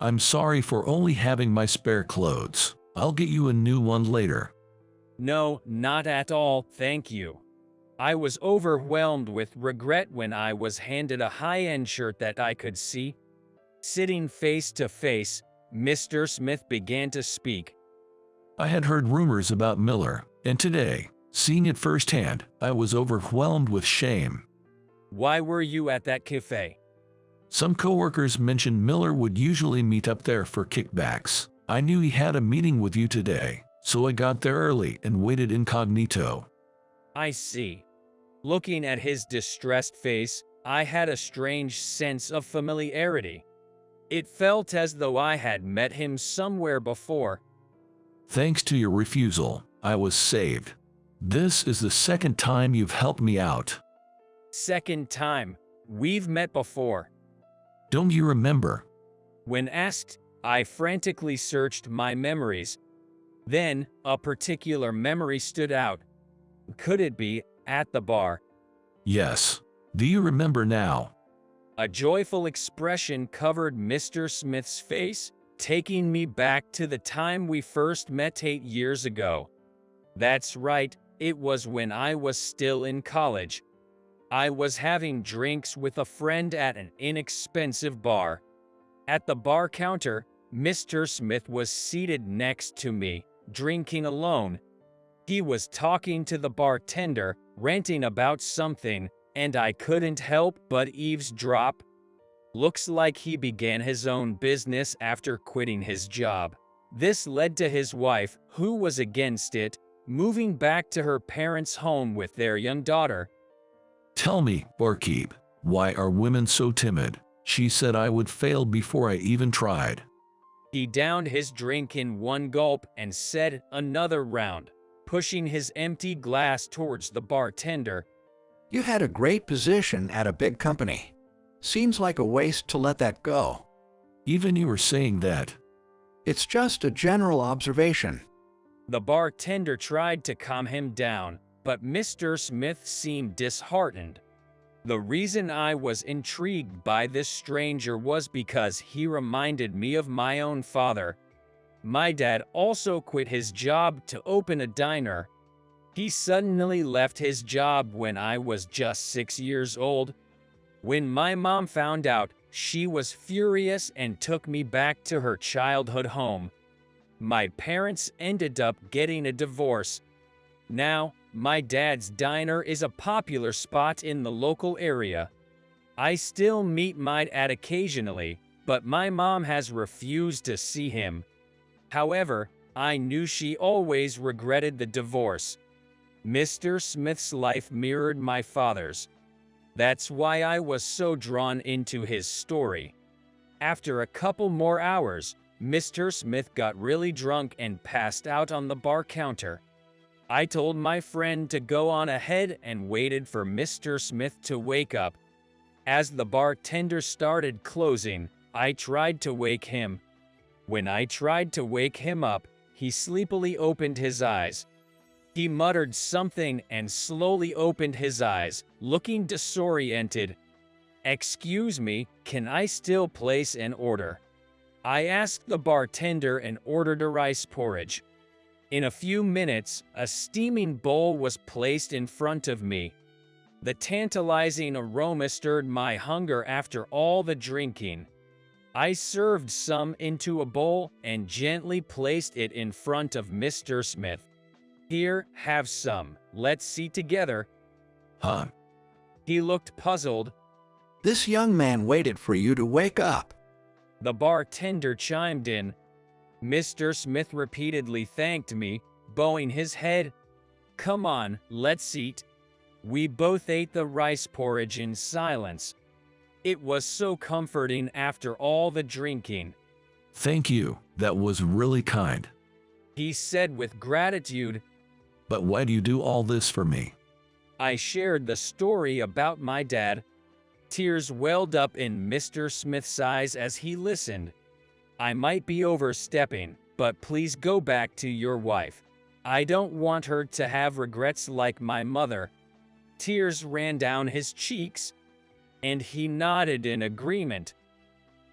I'm sorry for only having my spare clothes. I'll get you a new one later. No, not at all, thank you. I was overwhelmed with regret when I was handed a high-end shirt that I could see. Sitting face to face, Mr. Smith began to speak. I had heard rumors about Miller, and today, seeing it firsthand, I was overwhelmed with shame. Why were you at that cafe? Some coworkers mentioned Miller would usually meet up there for kickbacks. I knew he had a meeting with you today, so I got there early and waited incognito. I see. Looking at his distressed face, I had a strange sense of familiarity. It felt as though I had met him somewhere before. Thanks to your refusal, I was saved. This is the second time you've helped me out. Second time. We've met before. Don't you remember? When asked, I frantically searched my memories. Then, a particular memory stood out. Could it be at the bar? Yes. Do you remember now? A joyful expression covered Mr. Smith's face, taking me back to the time we first met 8 years ago. That's right, it was when I was still in college. I was having drinks with a friend at an inexpensive bar. At the bar counter, Mr. Smith was seated next to me, drinking alone. He was talking to the bartender, ranting about something, and I couldn't help but eavesdrop. Looks like he began his own business after quitting his job. This led to his wife, who was against it, moving back to her parents' home with their young daughter. Tell me, barkeep, why are women so timid? She said I would fail before I even tried. He downed his drink in one gulp and said, another round, pushing his empty glass towards the bartender. You had a great position at a big company. Seems like a waste to let that go. Even you were saying that. It's just a general observation. The bartender tried to calm him down, but Mr. Smith seemed disheartened. The reason I was intrigued by this stranger was because he reminded me of my own father. My dad also quit his job to open a diner. He suddenly left his job when I was just 6 years old. When my mom found out, she was furious and took me back to her childhood home. My parents ended up getting a divorce. Now, my dad's diner is a popular spot in the local area. I still meet my dad occasionally, but my mom has refused to see him. However, I knew she always regretted the divorce. Mr. Smith's life mirrored my father's. That's why I was so drawn into his story. After a couple more hours, Mr. Smith got really drunk and passed out on the bar counter. I told my friend to go on ahead and waited for Mr. Smith to wake up. As the bartender started closing, I tried to wake him. When I tried to wake him up, he sleepily opened his eyes. He muttered something and slowly opened his eyes, looking disoriented. "Excuse me, can I still place an order?" I asked the bartender and ordered a rice porridge. In a few minutes, a steaming bowl was placed in front of me. The tantalizing aroma stirred my hunger after all the drinking. I served some into a bowl and gently placed it in front of Mr. Smith. "Here, have some. Let's eat together." Huh? He looked puzzled. This young man waited for you to wake up. The bartender chimed in. Mr. Smith repeatedly thanked me, bowing his head. "Come on, let's eat." We both ate the rice porridge in silence. It was so comforting after all the drinking. Thank you, that was really kind. He said with gratitude. but why do you do all this for me? I shared the story about my dad. Tears welled up in Mr. Smith's eyes as he listened. I might be overstepping, but please go back to your wife. I don't want her to have regrets like my mother. Tears ran down his cheeks, and he nodded in agreement.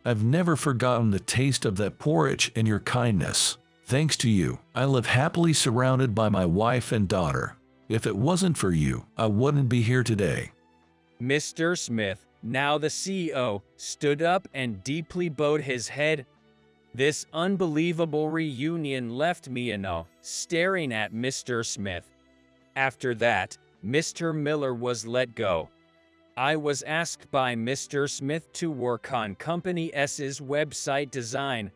I've never forgotten the taste of that porridge and your kindness. Thanks to you, I live happily surrounded by my wife and daughter. If it wasn't for you, I wouldn't be here today. Mr. Smith, now the CEO, stood up and deeply bowed his head. This unbelievable reunion left me in awe, staring at Mr. Smith. After that, Mr. Miller was let go. I was asked by Mr. Smith to work on Company S's website design.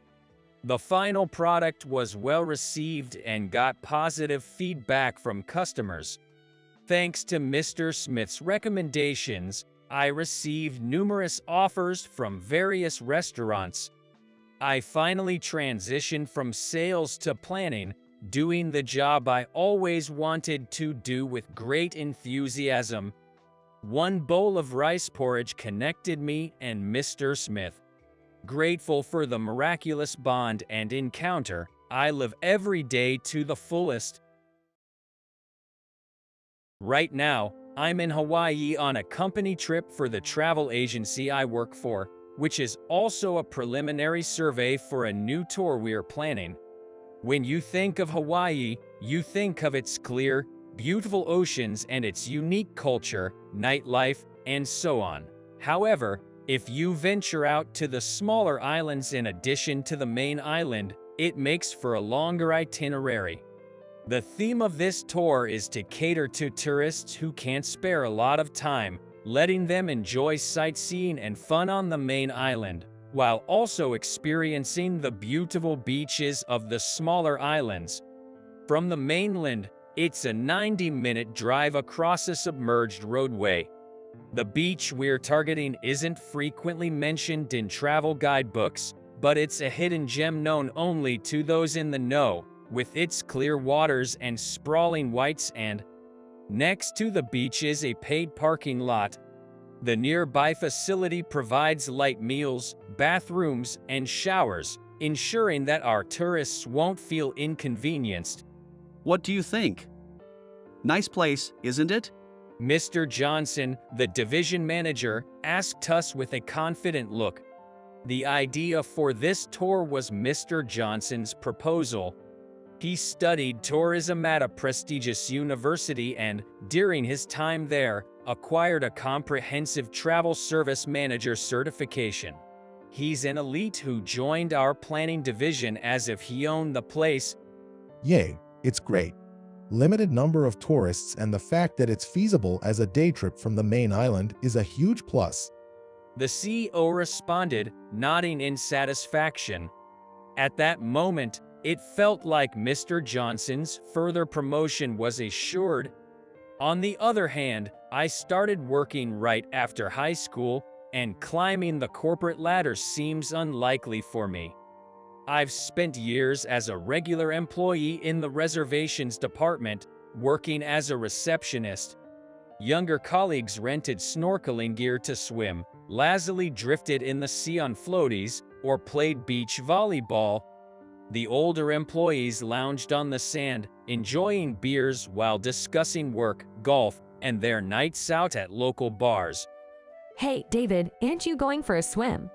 The final product was well received and got positive feedback from customers. Thanks to Mr. Smith's recommendations, I received numerous offers from various restaurants. I finally transitioned from sales to planning, doing the job I always wanted to do with great enthusiasm. One bowl of rice porridge connected me and Mr. Smith. Grateful for the miraculous bond and encounter, I live every day to the fullest. Right now, I'm in Hawaii on a company trip for the travel agency I work for, which is also a preliminary survey for a new tour we're planning. When you think of Hawaii, you think of its clear, beautiful oceans and its unique culture, nightlife, and so on. However, if you venture out to the smaller islands in addition to the main island, it makes for a longer itinerary. The theme of this tour is to cater to tourists who can't spare a lot of time, letting them enjoy sightseeing and fun on the main island, while also experiencing the beautiful beaches of the smaller islands. From the mainland, it's a 90-minute drive across a submerged roadway. The beach we're targeting isn't frequently mentioned in travel guidebooks, but it's a hidden gem known only to those in the know, with its clear waters and sprawling white sand. Next to the beach is a paid parking lot. The nearby facility provides light meals, bathrooms, and showers, ensuring that our tourists won't feel inconvenienced. What do you think? Nice place, isn't it? Mr. Johnson, the division manager, asked us with a confident look. The idea for this tour was Mr. Johnson's proposal. He studied tourism at a prestigious university and, during his time there, acquired a comprehensive travel service manager certification. He's an elite who joined our planning division as if he owned the place. Yay, it's great. Limited number of tourists and the fact that it's feasible as a day trip from the main island is a huge plus. The CEO responded, nodding in satisfaction. At that moment, it felt like Mr. Johnson's further promotion was assured. On the other hand, I started working right after high school, and climbing the corporate ladder seems unlikely for me. I've spent years as a regular employee in the reservations department, working as a receptionist. Younger colleagues rented snorkeling gear to swim, lazily drifted in the sea on floaties, or played beach volleyball. The older employees lounged on the sand, enjoying beers while discussing work, golf, and their nights out at local bars. Hey, David, aren't you going for a swim?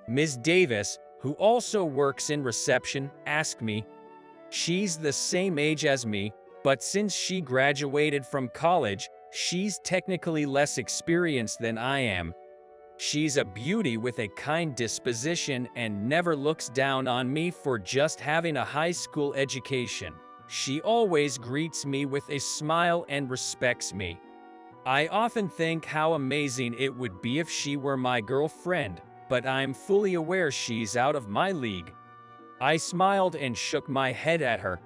Ms. Davis, who also works in reception, asked me. She's the same age as me, but since she graduated from college, she's technically less experienced than I am. She's a beauty with a kind disposition and never looks down on me for just having a high school education. She always greets me with a smile and respects me. I often think how amazing it would be if she were my girlfriend, but I'm fully aware she's out of my league. I smiled and shook my head at her.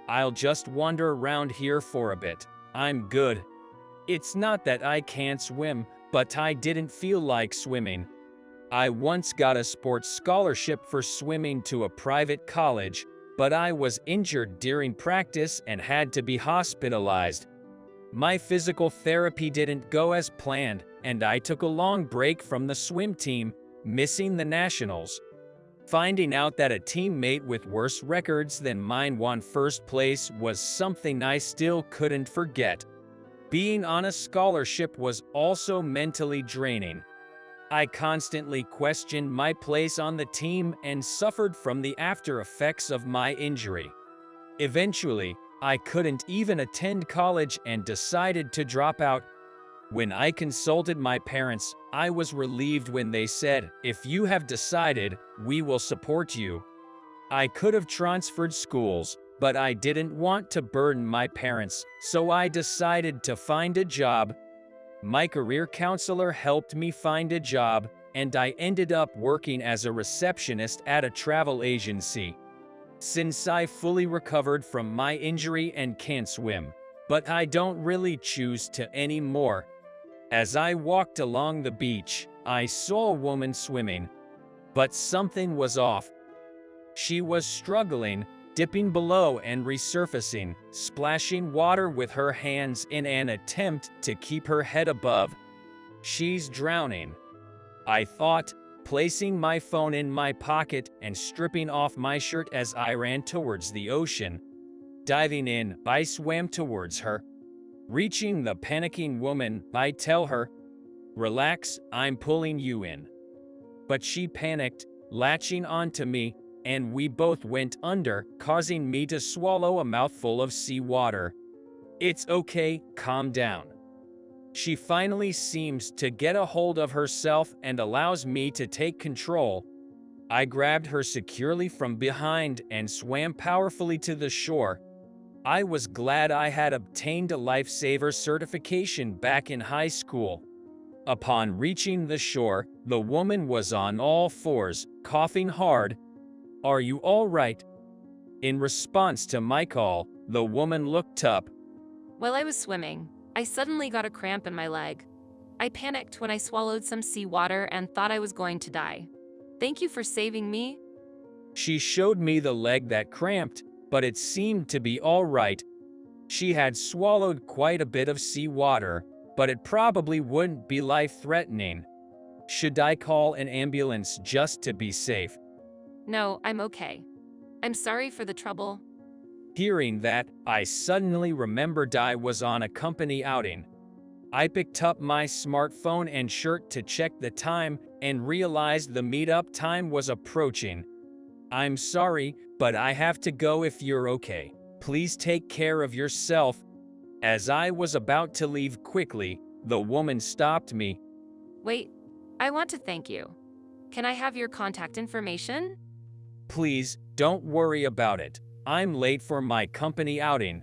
I'll just wander around here for a bit. I'm good. It's not that I can't swim, but I didn't feel like swimming. I once got a sports scholarship for swimming to a private college. but I was injured during practice and had to be hospitalized. My physical therapy didn't go as planned, and I took a long break from the swim team, missing the nationals. Finding out that a teammate with worse records than mine won first place was something I still couldn't forget. Being on a scholarship was also mentally draining. I constantly questioned my place on the team and suffered from the after effects of my injury. Eventually, I couldn't even attend college and decided to drop out. When I consulted my parents, I was relieved when they said, "If you have decided, we will support you." I could have transferred schools, but I didn't want to burden my parents, so I decided to find a job. My career counselor helped me find a job, and I ended up working as a receptionist at a travel agency. Since I fully recovered from my injury and can't swim, but I don't really choose to anymore. As I walked along the beach, I saw a woman swimming, but something was off. She was struggling, dipping below and resurfacing, splashing water with her hands in an attempt to keep her head above. "She's drowning," I thought, placing my phone in my pocket and stripping off my shirt as I ran towards the ocean. Diving in, I swam towards her. Reaching the panicking woman, I tell her, "Relax, I'm pulling you in." But she panicked, latching onto me, and we both went under, causing me to swallow a mouthful of seawater. "It's okay, calm down." She finally seems to get a hold of herself and allows me to take control. I grabbed her securely from behind and swam powerfully to the shore. I was glad I had obtained a lifesaver certification back in high school. Upon reaching the shore, the woman was on all fours, coughing hard. "Are you all right?" In response to my call, the woman looked up. While I was swimming, I suddenly got a cramp in my leg. I panicked when I swallowed some seawater and thought I was going to die. Thank you for saving me. She showed me the leg that cramped, but it seemed to be all right. She had swallowed quite a bit of seawater, but it probably wouldn't be life-threatening. Should I call an ambulance just to be safe? No, I'm okay. I'm sorry for the trouble. Hearing that, I suddenly remembered I was on a company outing. I picked up my smartphone and shirt to check the time and realized the meetup time was approaching. "I'm sorry, but I have to go if you're okay. Please take care of yourself." As I was about to leave quickly, the woman stopped me. Wait, I want to thank you. Can I have your contact information? "Please, don't worry about it. I'm late for my company outing."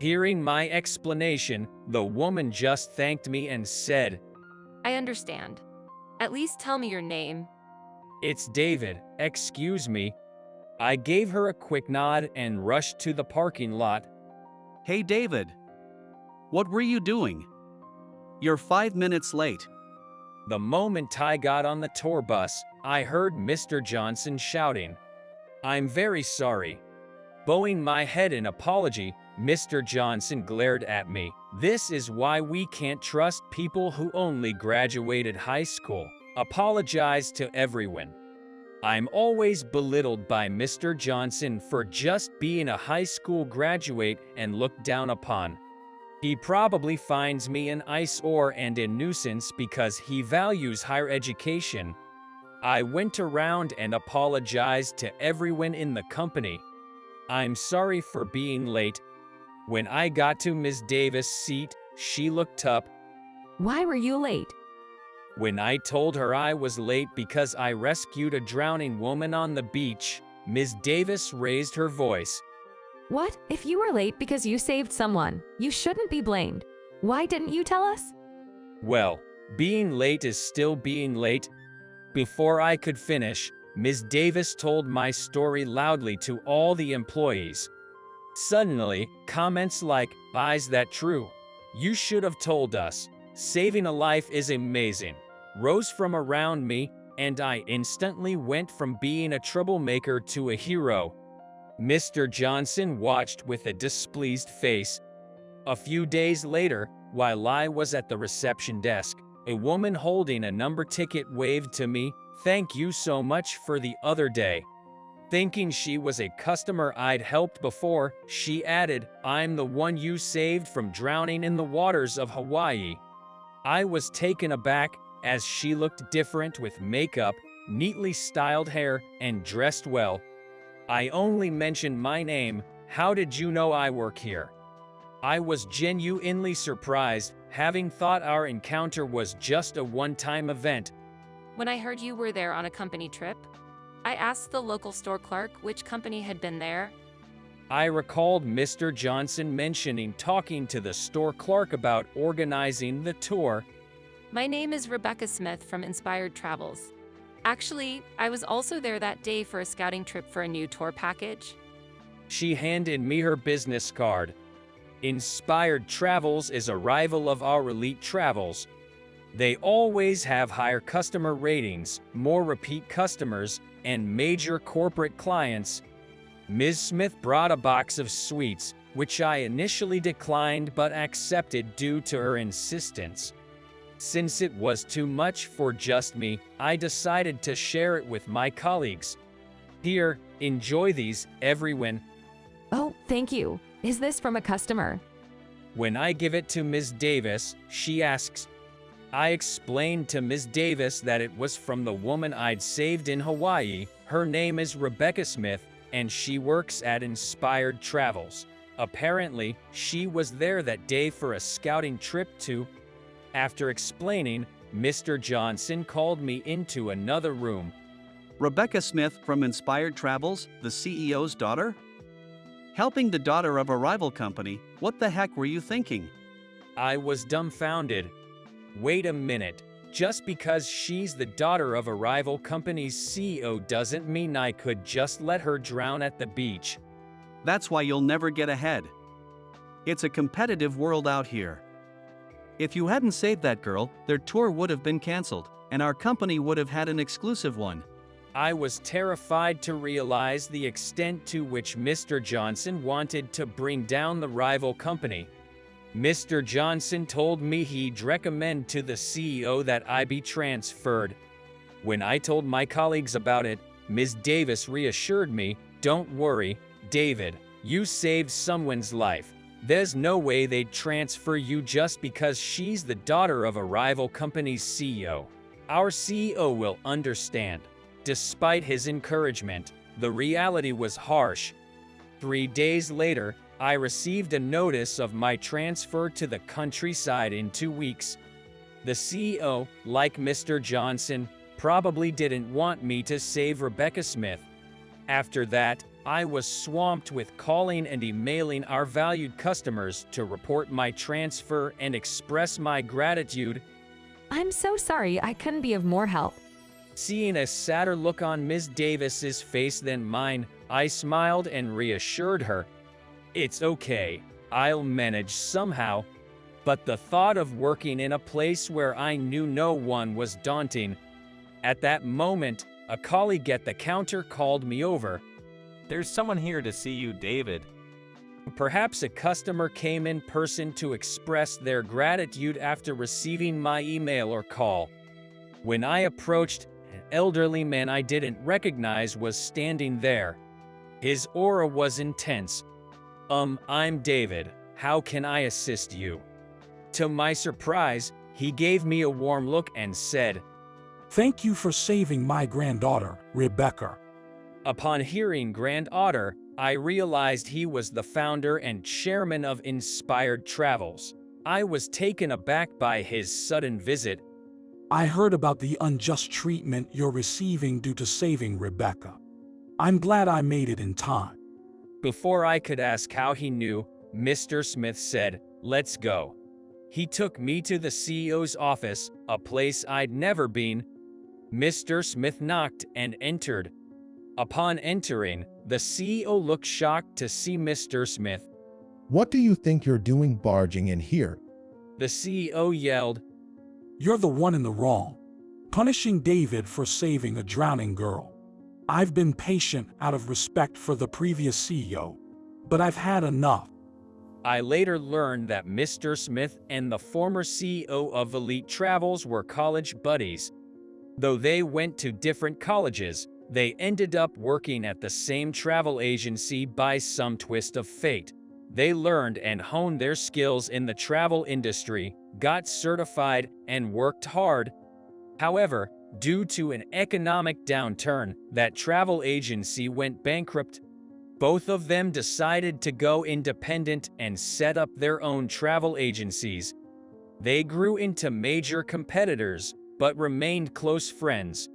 Hearing my explanation, the woman just thanked me and said, I understand. At least tell me your name. "It's David, excuse me." I gave her a quick nod and rushed to the parking lot. Hey David, what were you doing? You're 5 minutes late. The moment I got on the tour bus, I heard Mr. Johnson shouting, "I'm very sorry." Bowing my head in apology, Mr. Johnson glared at me. "This is why we can't trust people who only graduated high school. Apologize to everyone." I'm always belittled by Mr. Johnson for just being a high school graduate and looked down upon. He probably finds me an eyesore and a nuisance because he values higher education. I went around and apologized to everyone in the company. "I'm sorry for being late." When I got to Ms. Davis' seat, she looked up. Why were you late? When I told her I was late because I rescued a drowning woman on the beach, Ms. Davis raised her voice. What? If you were late because you saved someone, you shouldn't be blamed. Why didn't you tell us? Well, being late is still being late. Before I could finish, Ms. Davis told my story loudly to all the employees. Suddenly, comments like, "Is that true? You should have told us. Saving a life is amazing," rose from around me, and I instantly went from being a troublemaker to a hero. Mr. Johnson watched with a displeased face. A few days later, while I was at the reception desk, a woman holding a number ticket waved to me, "Thank you so much for the other day." Thinking she was a customer I'd helped before, she added, "I'm the one you saved from drowning in the waters of Hawaii." I was taken aback, as she looked different with makeup, neatly styled hair, and dressed well. "I only mentioned my name. How did you know I work here?" I was genuinely surprised, having thought our encounter was just a one-time event. When I heard you were there on a company trip, I asked the local store clerk which company had been there. I recalled Mr. Johnson mentioning talking to the store clerk about organizing the tour. My name is Rebecca Smith from Inspired Travels. Actually, I was also there that day for a scouting trip for a new tour package. She handed me her business card. Inspired Travels is a rival of our Elite Travels. They always have higher customer ratings, more repeat customers, and major corporate clients. Ms. Smith brought a box of sweets, which I initially declined but accepted due to her insistence. Since it was too much for just me, I decided to share it with my colleagues. "Here, enjoy these, everyone." Oh, thank you. Is this from a customer? When I give it to Ms. Davis, she asks. I explained to Ms. Davis that it was from the woman I'd saved in Hawaii. Her name is Rebecca Smith, and she works at Inspired Travels. Apparently, she was there that day for a scouting trip too. After explaining, Mr. Johnson called me into another room. Rebecca Smith from Inspired Travels, the CEO's daughter? Helping the daughter of a rival company, what the heck were you thinking? I was dumbfounded. Wait a minute. Just because she's the daughter of a rival company's CEO doesn't mean I could just let her drown at the beach. That's why you'll never get ahead. It's a competitive world out here. If you hadn't saved that girl, their tour would have been canceled, and our company would have had an exclusive one. I was terrified to realize the extent to which Mr. Johnson wanted to bring down the rival company. Mr. Johnson told me he'd recommend to the CEO that I be transferred. When I told my colleagues about it, Ms. Davis reassured me, "Don't worry, David, you saved someone's life. There's no way they'd transfer you just because she's the daughter of a rival company's CEO. Our CEO will understand." Despite his encouragement, the reality was harsh. 3 days later, I received a notice of my transfer to the countryside in 2 weeks. The CEO, like Mr. Johnson, probably didn't want me to save Rebecca Smith. After that, I was swamped with calling and emailing our valued customers to report my transfer and express my gratitude. I'm so sorry I couldn't be of more help. Seeing a sadder look on Ms. Davis's face than mine, I smiled and reassured her. "It's okay, I'll manage somehow." But the thought of working in a place where I knew no one was daunting. At that moment, a colleague at the counter called me over. "There's someone here to see you, David." Perhaps a customer came in person to express their gratitude after receiving my email or call. When I approached, an elderly man I didn't recognize was standing there. His aura was intense. I'm David. How can I assist you?" To my surprise, he gave me a warm look and said, "Thank you for saving my granddaughter, Rebecca." Upon hearing granddaughter, I realized he was the founder and chairman of Inspired Travels. I was taken aback by his sudden visit. "I heard about the unjust treatment you're receiving due to saving Rebecca. I'm glad I made it in time." Before I could ask how he knew, Mr. Smith said, "Let's go." He took me to the CEO's office, a place I'd never been. Mr. Smith knocked and entered. Upon entering, the CEO looked shocked to see Mr. Smith. "What do you think you're doing barging in here?" The CEO yelled, "You're the one in the wrong, punishing David for saving a drowning girl." I've been patient out of respect for the previous CEO, but I've had enough. I later learned that Mr. Smith and the former CEO of Elite Travels were college buddies. Though they went to different colleges, they ended up working at the same travel agency by some twist of fate. They learned and honed their skills in the travel industry, got certified, and worked hard. However, due to an economic downturn, that travel agency went bankrupt. Both of them decided to go independent and set up their own travel agencies. They grew into major competitors, but remained close friends.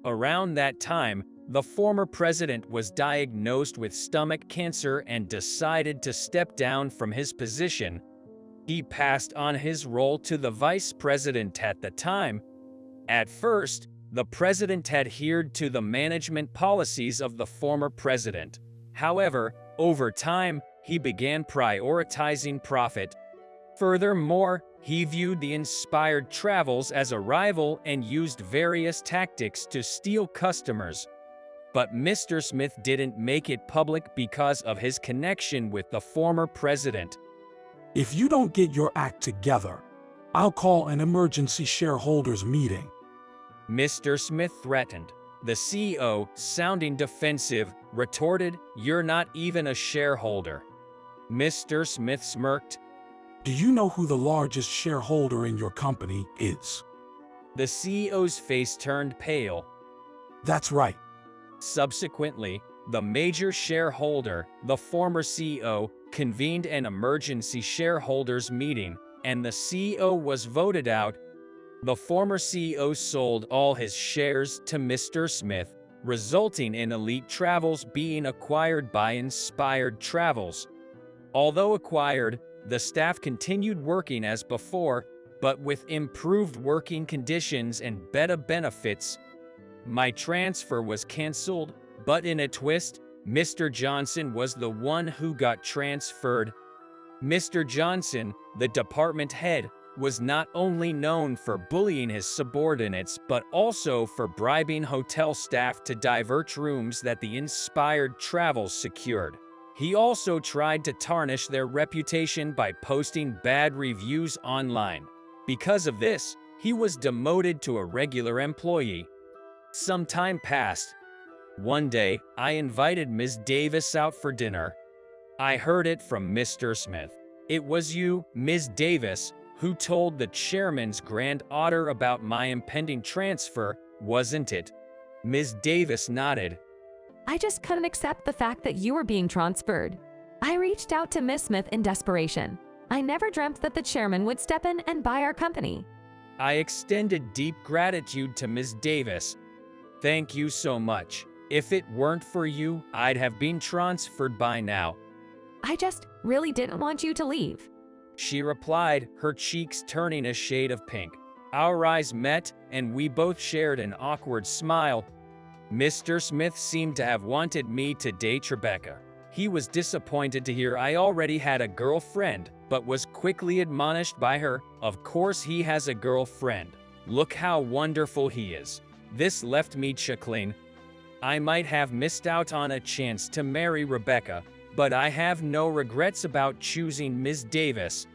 Around that time, the former president was diagnosed with stomach cancer and decided to step down from his position. He passed on his role to the vice president at the time. At first, the president adhered to the management policies of the former president. However, over time, he began prioritizing profit. Furthermore, he viewed the Inspired Travels as a rival and used various tactics to steal customers. But Mr. Smith didn't make it public because of his connection with the former president. If you don't get your act together, I'll call an emergency shareholders meeting. Mr. Smith threatened. The CEO, sounding defensive, retorted, "You're not even a shareholder." Mr. Smith smirked. Do you know who the largest shareholder in your company is? The CEO's face turned pale. That's right. Subsequently, the major shareholder, the former CEO, convened an emergency shareholders meeting, and the CEO was voted out. The former CEO sold all his shares to Mr. Smith, resulting in Elite Travels being acquired by Inspired Travels. Although acquired, the staff continued working as before, but with improved working conditions and better benefits. My transfer was canceled, but in a twist, Mr. Johnson was the one who got transferred. Mr. Johnson, the department head, was not only known for bullying his subordinates but also for bribing hotel staff to divert rooms that the Inspired Travels secured. He also tried to tarnish their reputation by posting bad reviews online. Because of this, he was demoted to a regular employee. Some time passed. One day, I invited Ms. Davis out for dinner. I heard it from Mr. Smith. It was you, Ms. Davis, who told the chairman's grand auditor about my impending transfer, wasn't it? Ms. Davis nodded. I just couldn't accept the fact that you were being transferred. I reached out to Miss Smith in desperation. I never dreamt that the chairman would step in and buy our company. I extended deep gratitude to Ms. Davis. Thank you so much. If it weren't for you, I'd have been transferred by now. I just really didn't want you to leave. She replied, her cheeks turning a shade of pink. Our eyes met, and we both shared an awkward smile. Mr. Smith seemed to have wanted me to date Rebecca. He was disappointed to hear I already had a girlfriend, but was quickly admonished by her, "Of course he has a girlfriend. Look how wonderful he is." This left me chuckling. I might have missed out on a chance to marry Rebecca, but I have no regrets about choosing Ms. Davis.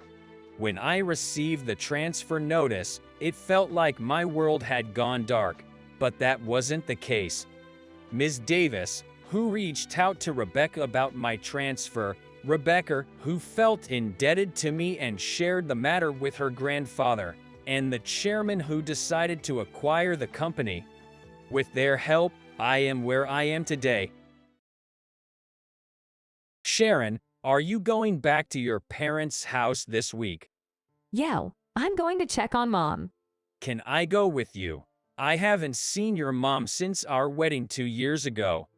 When I received the transfer notice, it felt like my world had gone dark, but that wasn't the case. Ms. Davis, who reached out to Rebecca about my transfer, Rebecca, who felt indebted to me and shared the matter with her grandfather, and the chairman who decided to acquire the company. With their help, I am where I am today. Sharon, are you going back to your parents' house this week? Yeah, I'm going to check on Mom. Can I go with you? I haven't seen your mom since our wedding 2 years ago.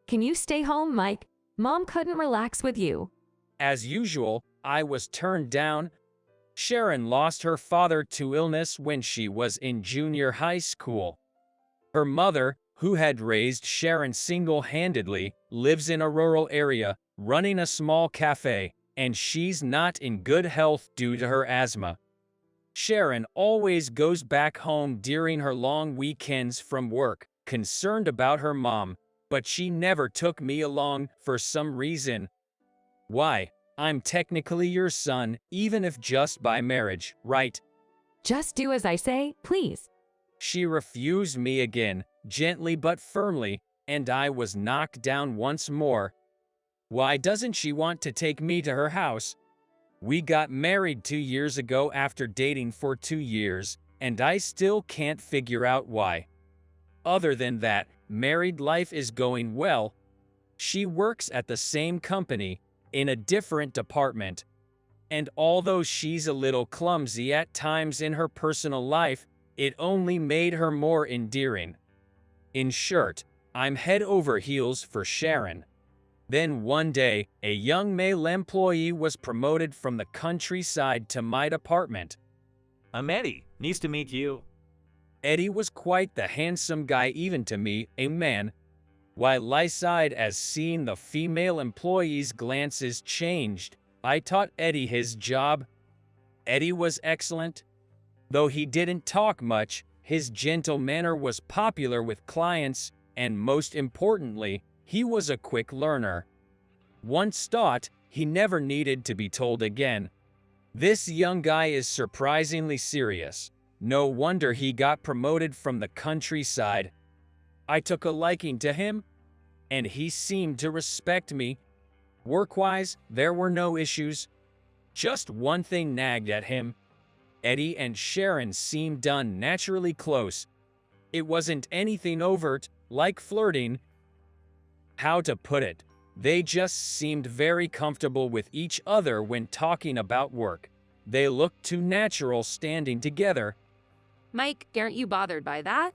Can you stay home, Mike? Mom couldn't relax with you. As usual, I was turned down. Sharon lost her father to illness when she was in junior high school. Her mother, who had raised Sharon single-handedly, lives in a rural area, running a small cafe, and she's not in good health due to her asthma. Sharon always goes back home during her long weekends from work, concerned about her mom. but she never took me along for some reason. Why? I'm technically your son, even if just by marriage, right? Just do as I say, please. She refused me again, gently but firmly, and I was knocked down once more. Why doesn't she want to take me to her house? We got married 2 years ago after dating for 2 years, and I still can't figure out why. Other than that, married life is going well. She works at the same company, in a different department. And although she's a little clumsy at times in her personal life, it only made her more endearing. In short, I'm head over heels for Sharon. Then one day, a young male employee was promoted from the countryside to my department. I'm Eddie. Nice to meet you. Eddie was quite the handsome guy even to me, a man. While I sighed as seeing the female employee's glances changed, I taught Eddie his job. Eddie was excellent. Though he didn't talk much, his gentle manner was popular with clients, and most importantly, he was a quick learner. Once taught, he never needed to be told again. This young guy is surprisingly serious. No wonder he got promoted from the countryside. I took a liking to him, and he seemed to respect me. Work-wise, there were no issues. Just one thing nagged at him. Eddie and Sharon seemed done naturally close. It wasn't anything overt, like flirting. How to put it? They just seemed very comfortable with each other when talking about work. They looked too natural standing together. Mike, aren't you bothered by that?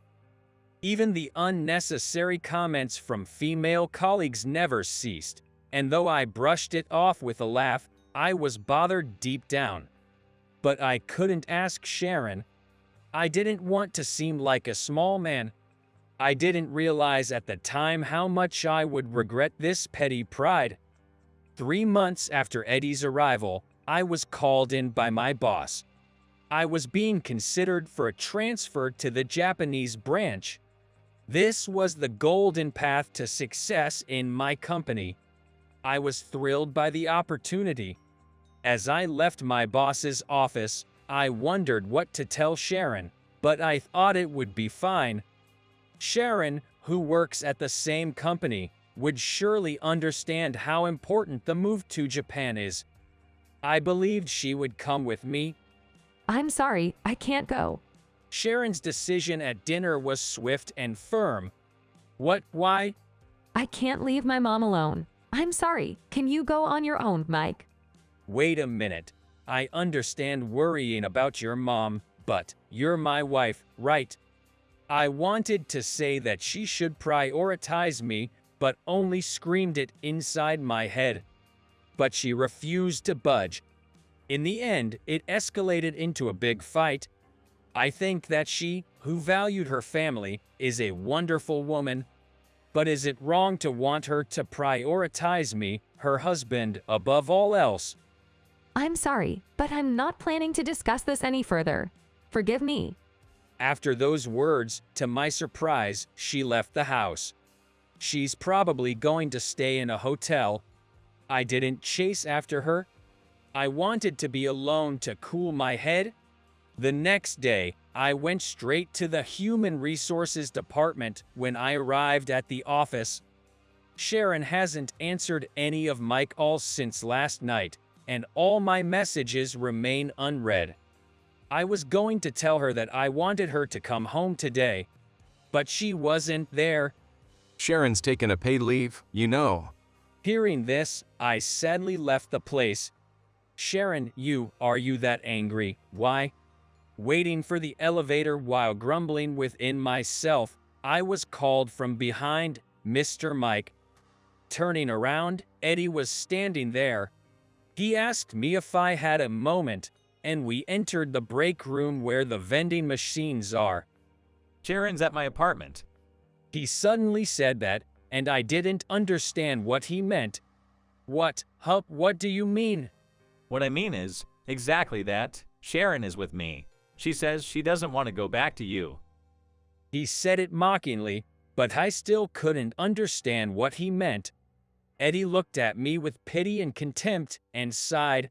Even the unnecessary comments from female colleagues never ceased, and though I brushed it off with a laugh, I was bothered deep down. But I couldn't ask Sharon. I didn't want to seem like a small man. I didn't realize at the time how much I would regret this petty pride. 3 months after Eddie's arrival, I was called in by my boss. I was being considered for a transfer to the Japanese branch. This was the golden path to success in my company. I was thrilled by the opportunity. As I left my boss's office, I wondered what to tell Sharon, but I thought it would be fine. Sharon, who works at the same company, would surely understand how important the move to Japan is. I believed she would come with me. I'm sorry, I can't go. Sharon's decision at dinner was swift and firm. What? Why? I can't leave my mom alone. I'm sorry. Can you go on your own, Mike? Wait a minute. I understand worrying about your mom, but you're my wife, right? I wanted to say that she should prioritize me, but only screamed it inside my head. But she refused to budge. In the end, it escalated into a big fight. I think that she, who valued her family, is a wonderful woman. But is it wrong to want her to prioritize me, her husband, above all else? I'm sorry, but I'm not planning to discuss this any further. Forgive me. After those words, to my surprise, she left the house. She's probably going to stay in a hotel. I didn't chase after her. I wanted to be alone to cool my head. The next day, I went straight to the Human Resources Department when I arrived at the office. Sharon hasn't answered any of my calls since last night, and all my messages remain unread. I was going to tell her that I wanted her to come home today, but she wasn't there. Sharon's taken a paid leave, you know. Hearing this, I sadly left the place. Sharon, are you that angry? Why? Waiting for the elevator while grumbling within myself, I was called from behind, Mr. Mike. Turning around, Eddie was standing there. He asked me if I had a moment, and we entered the break room where the vending machines are. Sharon's at my apartment. He suddenly said that, and I didn't understand what he meant. What do you mean? What I mean is, exactly that. Sharon is with me. She says she doesn't want to go back to you. He said it mockingly. but I still couldn't understand what he meant. Eddie looked at me with pity and contempt and sighed.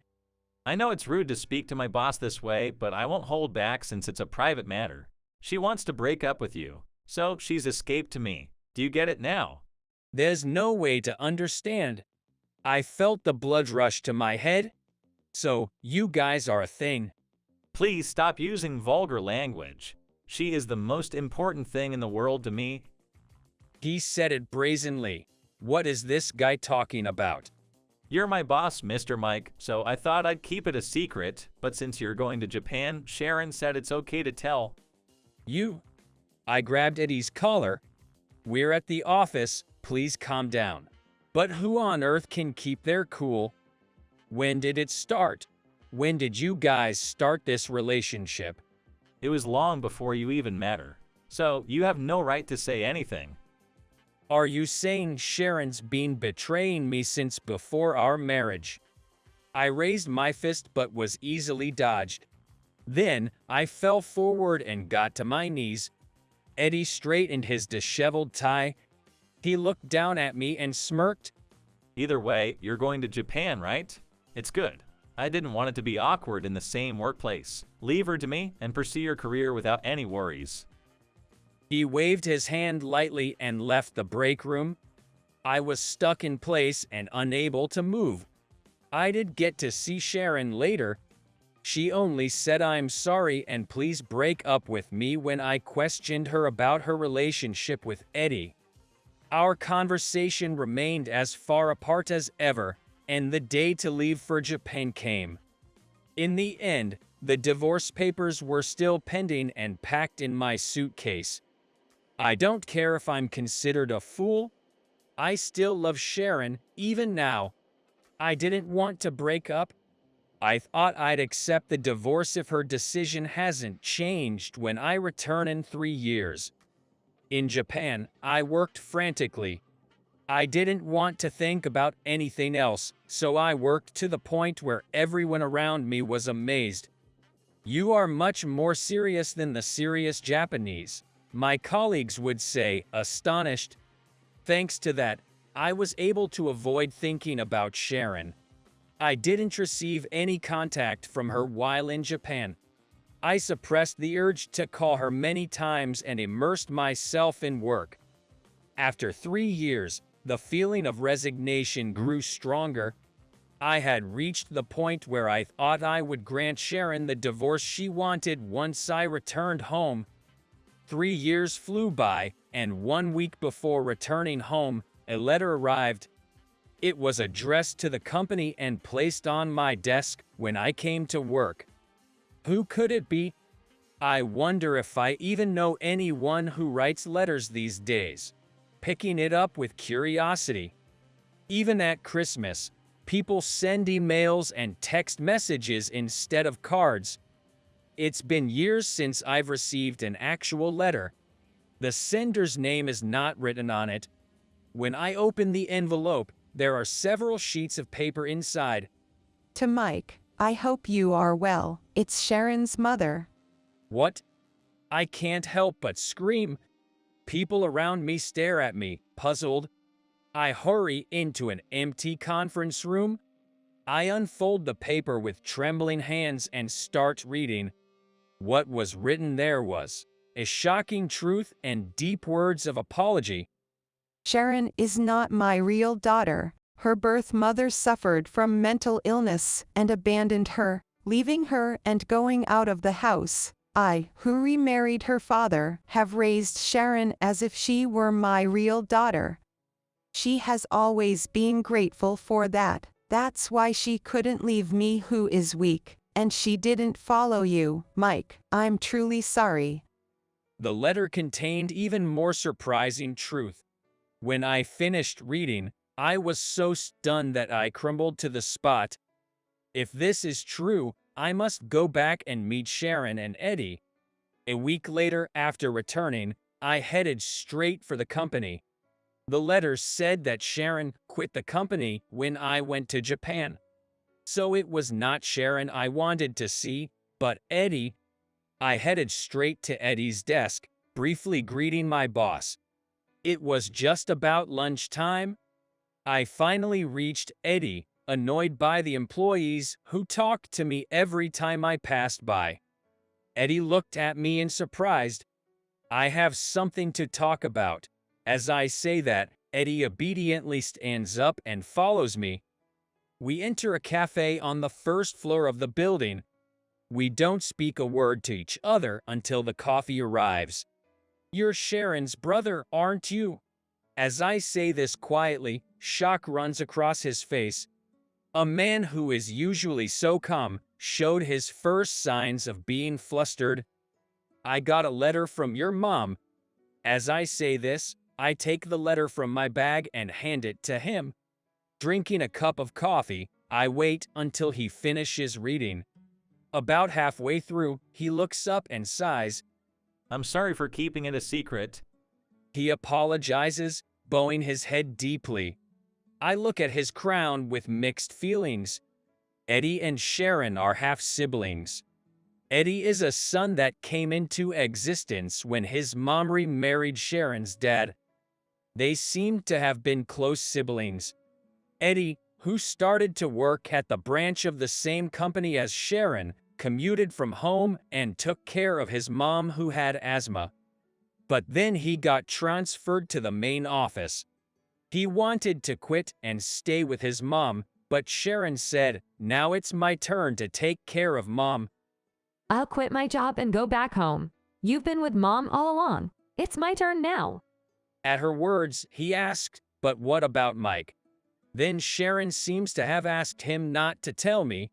I know it's rude to speak to my boss this way, but I won't hold back since it's a private matter. She wants to break up with you, so she's escaped to me. Do you get it now? There's no way to understand. I felt the blood rush to my head. So, you guys are a thing. Please stop using vulgar language. She is the most important thing in the world to me. He said it brazenly. What is this guy talking about? You're my boss, Mr. Mike, so I thought I'd keep it a secret, but since you're going to Japan, Sharon said it's okay to tell. You? I grabbed Eddie's collar. We're at the office, please calm down. But who on earth can keep their cool? When did it start? When did you guys start this relationship? It was long before you even met her, so you have no right to say anything. Are you saying Sharon's been betraying me since before our marriage? I raised my fist but was easily dodged. Then, I fell forward and got to my knees. Eddie straightened his disheveled tie. He looked down at me and smirked. Either way, you're going to Japan, right? It's good. I didn't want it to be awkward in the same workplace. Leave her to me and pursue your career without any worries. He waved his hand lightly and left the break room. I was stuck in place and unable to move. I did get to see Sharon later. She only said I'm sorry and please break up with me when I questioned her about her relationship with Eddie. Our conversation remained as far apart as ever, and the day to leave for Japan came. In the end, the divorce papers were still pending and packed in my suitcase. I don't care if I'm considered a fool. I still love Sharon, even now. I didn't want to break up. I thought I'd accept the divorce if her decision hasn't changed when I return in 3 years. In Japan, I worked frantically. I didn't want to think about anything else, so I worked to the point where everyone around me was amazed. You are much more serious than the serious Japanese, my colleagues would say, astonished. Thanks to that, I was able to avoid thinking about Sharon. I didn't receive any contact from her while in Japan. I suppressed the urge to call her many times and immersed myself in work. After 3 years, the feeling of resignation grew stronger. I had reached the point where I thought I would grant Sharon the divorce she wanted once I returned home. 3 years flew by, and 1 week before returning home, a letter arrived. It was addressed to the company and placed on my desk when I came to work. Who could it be? I wonder if I even know anyone who writes letters these days. Picking it up with curiosity. Even at Christmas, people send emails and text messages instead of cards. It's been years since I've received an actual letter. The sender's name is not written on it. When I open the envelope, there are several sheets of paper inside. To Mike, I hope you are well. It's Sharon's mother. What? I can't help but scream. People around me stare at me, puzzled. I hurry into an empty conference room. I unfold the paper with trembling hands and start reading. What was written there was a shocking truth and deep words of apology. Sharon is not my real daughter. Her birth mother suffered from mental illness and abandoned her, leaving her and going out of the house. I, who remarried her father, have raised Sharon as if she were my real daughter. She has always been grateful for that. That's why she couldn't leave me, who is weak, and she didn't follow you, Mike. I'm truly sorry. The letter contained even more surprising truth. When I finished reading, I was so stunned that I crumbled to the spot. If this is true, I must go back and meet Sharon and Eddie. A week later, after returning, I headed straight for the company. The letter said that Sharon quit the company when I went to Japan. So it was not Sharon I wanted to see, but Eddie. I headed straight to Eddie's desk, briefly greeting my boss. It was just about lunchtime. I finally reached Eddie, annoyed by the employees who talked to me every time I passed by. Eddie looked at me in surprise. I have something to talk about. As I say that, Eddie obediently stands up and follows me. We enter a cafe on the first floor of the building. We don't speak a word to each other until the coffee arrives. You're Sharon's brother, aren't you? As I say this quietly, shock runs across his face. A man who is usually so calm showed his first signs of being flustered. I got a letter from your mom. As I say this, I take the letter from my bag and hand it to him. Drinking a cup of coffee, I wait until he finishes reading. About halfway through, he looks up and sighs. I'm sorry for keeping it a secret. He apologizes, bowing his head deeply. I look at his crown with mixed feelings. Eddie and Sharon are half-siblings. Eddie is a son that came into existence when his mom remarried Sharon's dad. They seem to have been close siblings. Eddie, who started to work at the branch of the same company as Sharon, commuted from home and took care of his mom who had asthma. But then he got transferred to the main office. He wanted to quit and stay with his mom, but Sharon said, "Now it's my turn to take care of mom." I'll quit my job and go back home. You've been with mom all along. It's my turn now. At her words, he asked, "But what about Mike?" Then Sharon seems to have asked him not to tell me.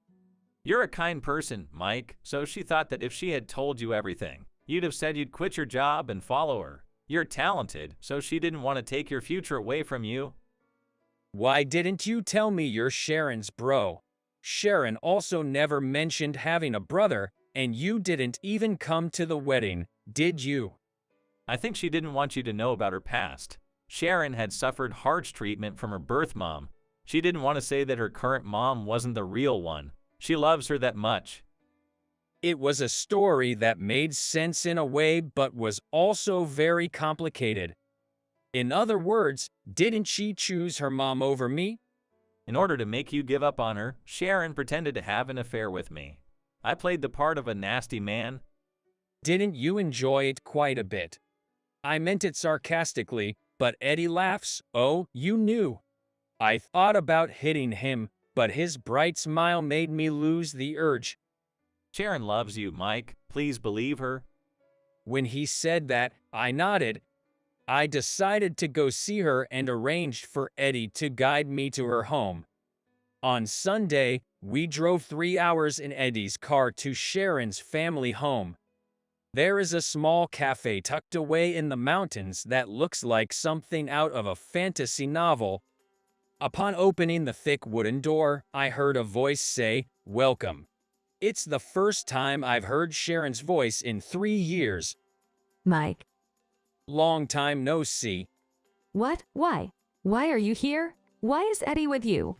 You're a kind person, Mike, so she thought that if she had told you everything, you'd have said you'd quit your job and follow her. You're talented, so she didn't want to take your future away from you. Why didn't you tell me you're Sharon's bro? Sharon also never mentioned having a brother, and you didn't even come to the wedding, did you? I think she didn't want you to know about her past. Sharon had suffered harsh treatment from her birth mom. She didn't want to say that her current mom wasn't the real one. She loves her that much. It was a story that made sense in a way but was also very complicated. In other words, didn't she choose her mom over me? In order to make you give up on her, Sharon pretended to have an affair with me. I played the part of a nasty man. Didn't you enjoy it quite a bit? I meant it sarcastically, but Eddie laughs. Oh, you knew. I thought about hitting him, but his bright smile made me lose the urge. Sharon loves you, Mike. Please believe her. When he said that, I nodded. I decided to go see her and arranged for Eddie to guide me to her home. On Sunday, we drove 3 hours in Eddie's car to Sharon's family home. There is a small cafe tucked away in the mountains that looks like something out of a fantasy novel. Upon opening the thick wooden door, I heard a voice say, "Welcome." It's the first time I've heard Sharon's voice in 3 years. Mike. Long time no see. What? Why? Why are you here? Why is Eddie with you?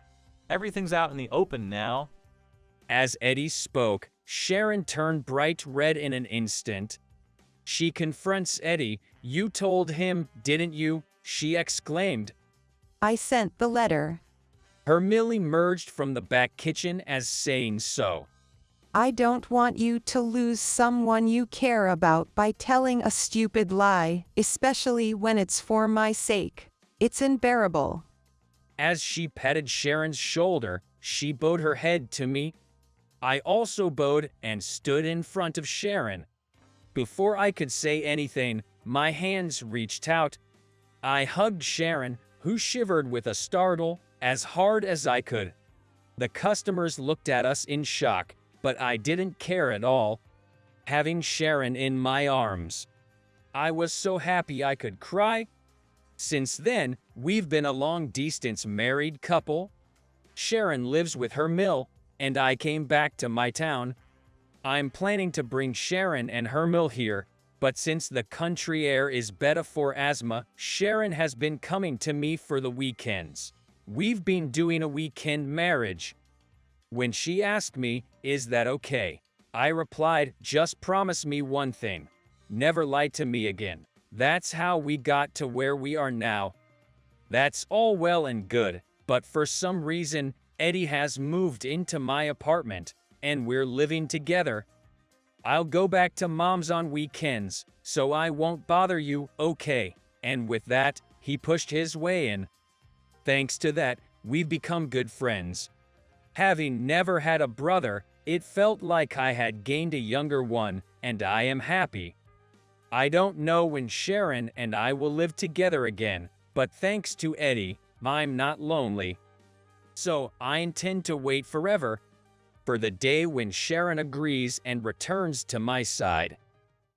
Everything's out in the open now. As Eddie spoke, Sharon turned bright red in an instant. She confronts Eddie. "You told him, didn't you?" she exclaimed. I sent the letter. Her mill emerged from the back kitchen as saying so. I don't want you to lose someone you care about by telling a stupid lie, especially when it's for my sake. It's unbearable. As she patted Sharon's shoulder, she bowed her head to me. I also bowed and stood in front of Sharon. Before I could say anything, my hands reached out. I hugged Sharon, who shivered with a startle, as hard as I could. The customers looked at us in shock, but I didn't care at all. Having Sharon in my arms, I was so happy I could cry. Since then, we've been a long-distance married couple. Sharon lives with her mill, and I came back to my town. I'm planning to bring Sharon and her mill here, but since the country air is better for asthma, Sharon has been coming to me for the weekends. We've been doing a weekend marriage. When she asked me, "Is that okay?" I replied, "Just promise me one thing. Never lie to me again." That's how we got to where we are now. That's all well and good, but for some reason, Eddie has moved into my apartment, and we're living together. I'll go back to Mom's on weekends, so I won't bother you, okay? And with that, he pushed his way in. Thanks to that, we've become good friends. Having never had a brother, it felt like I had gained a younger one, and I am happy. I don't know when Sharon and I will live together again, but thanks to Eddie, I'm not lonely. So I intend to wait forever for the day when Sharon agrees and returns to my side.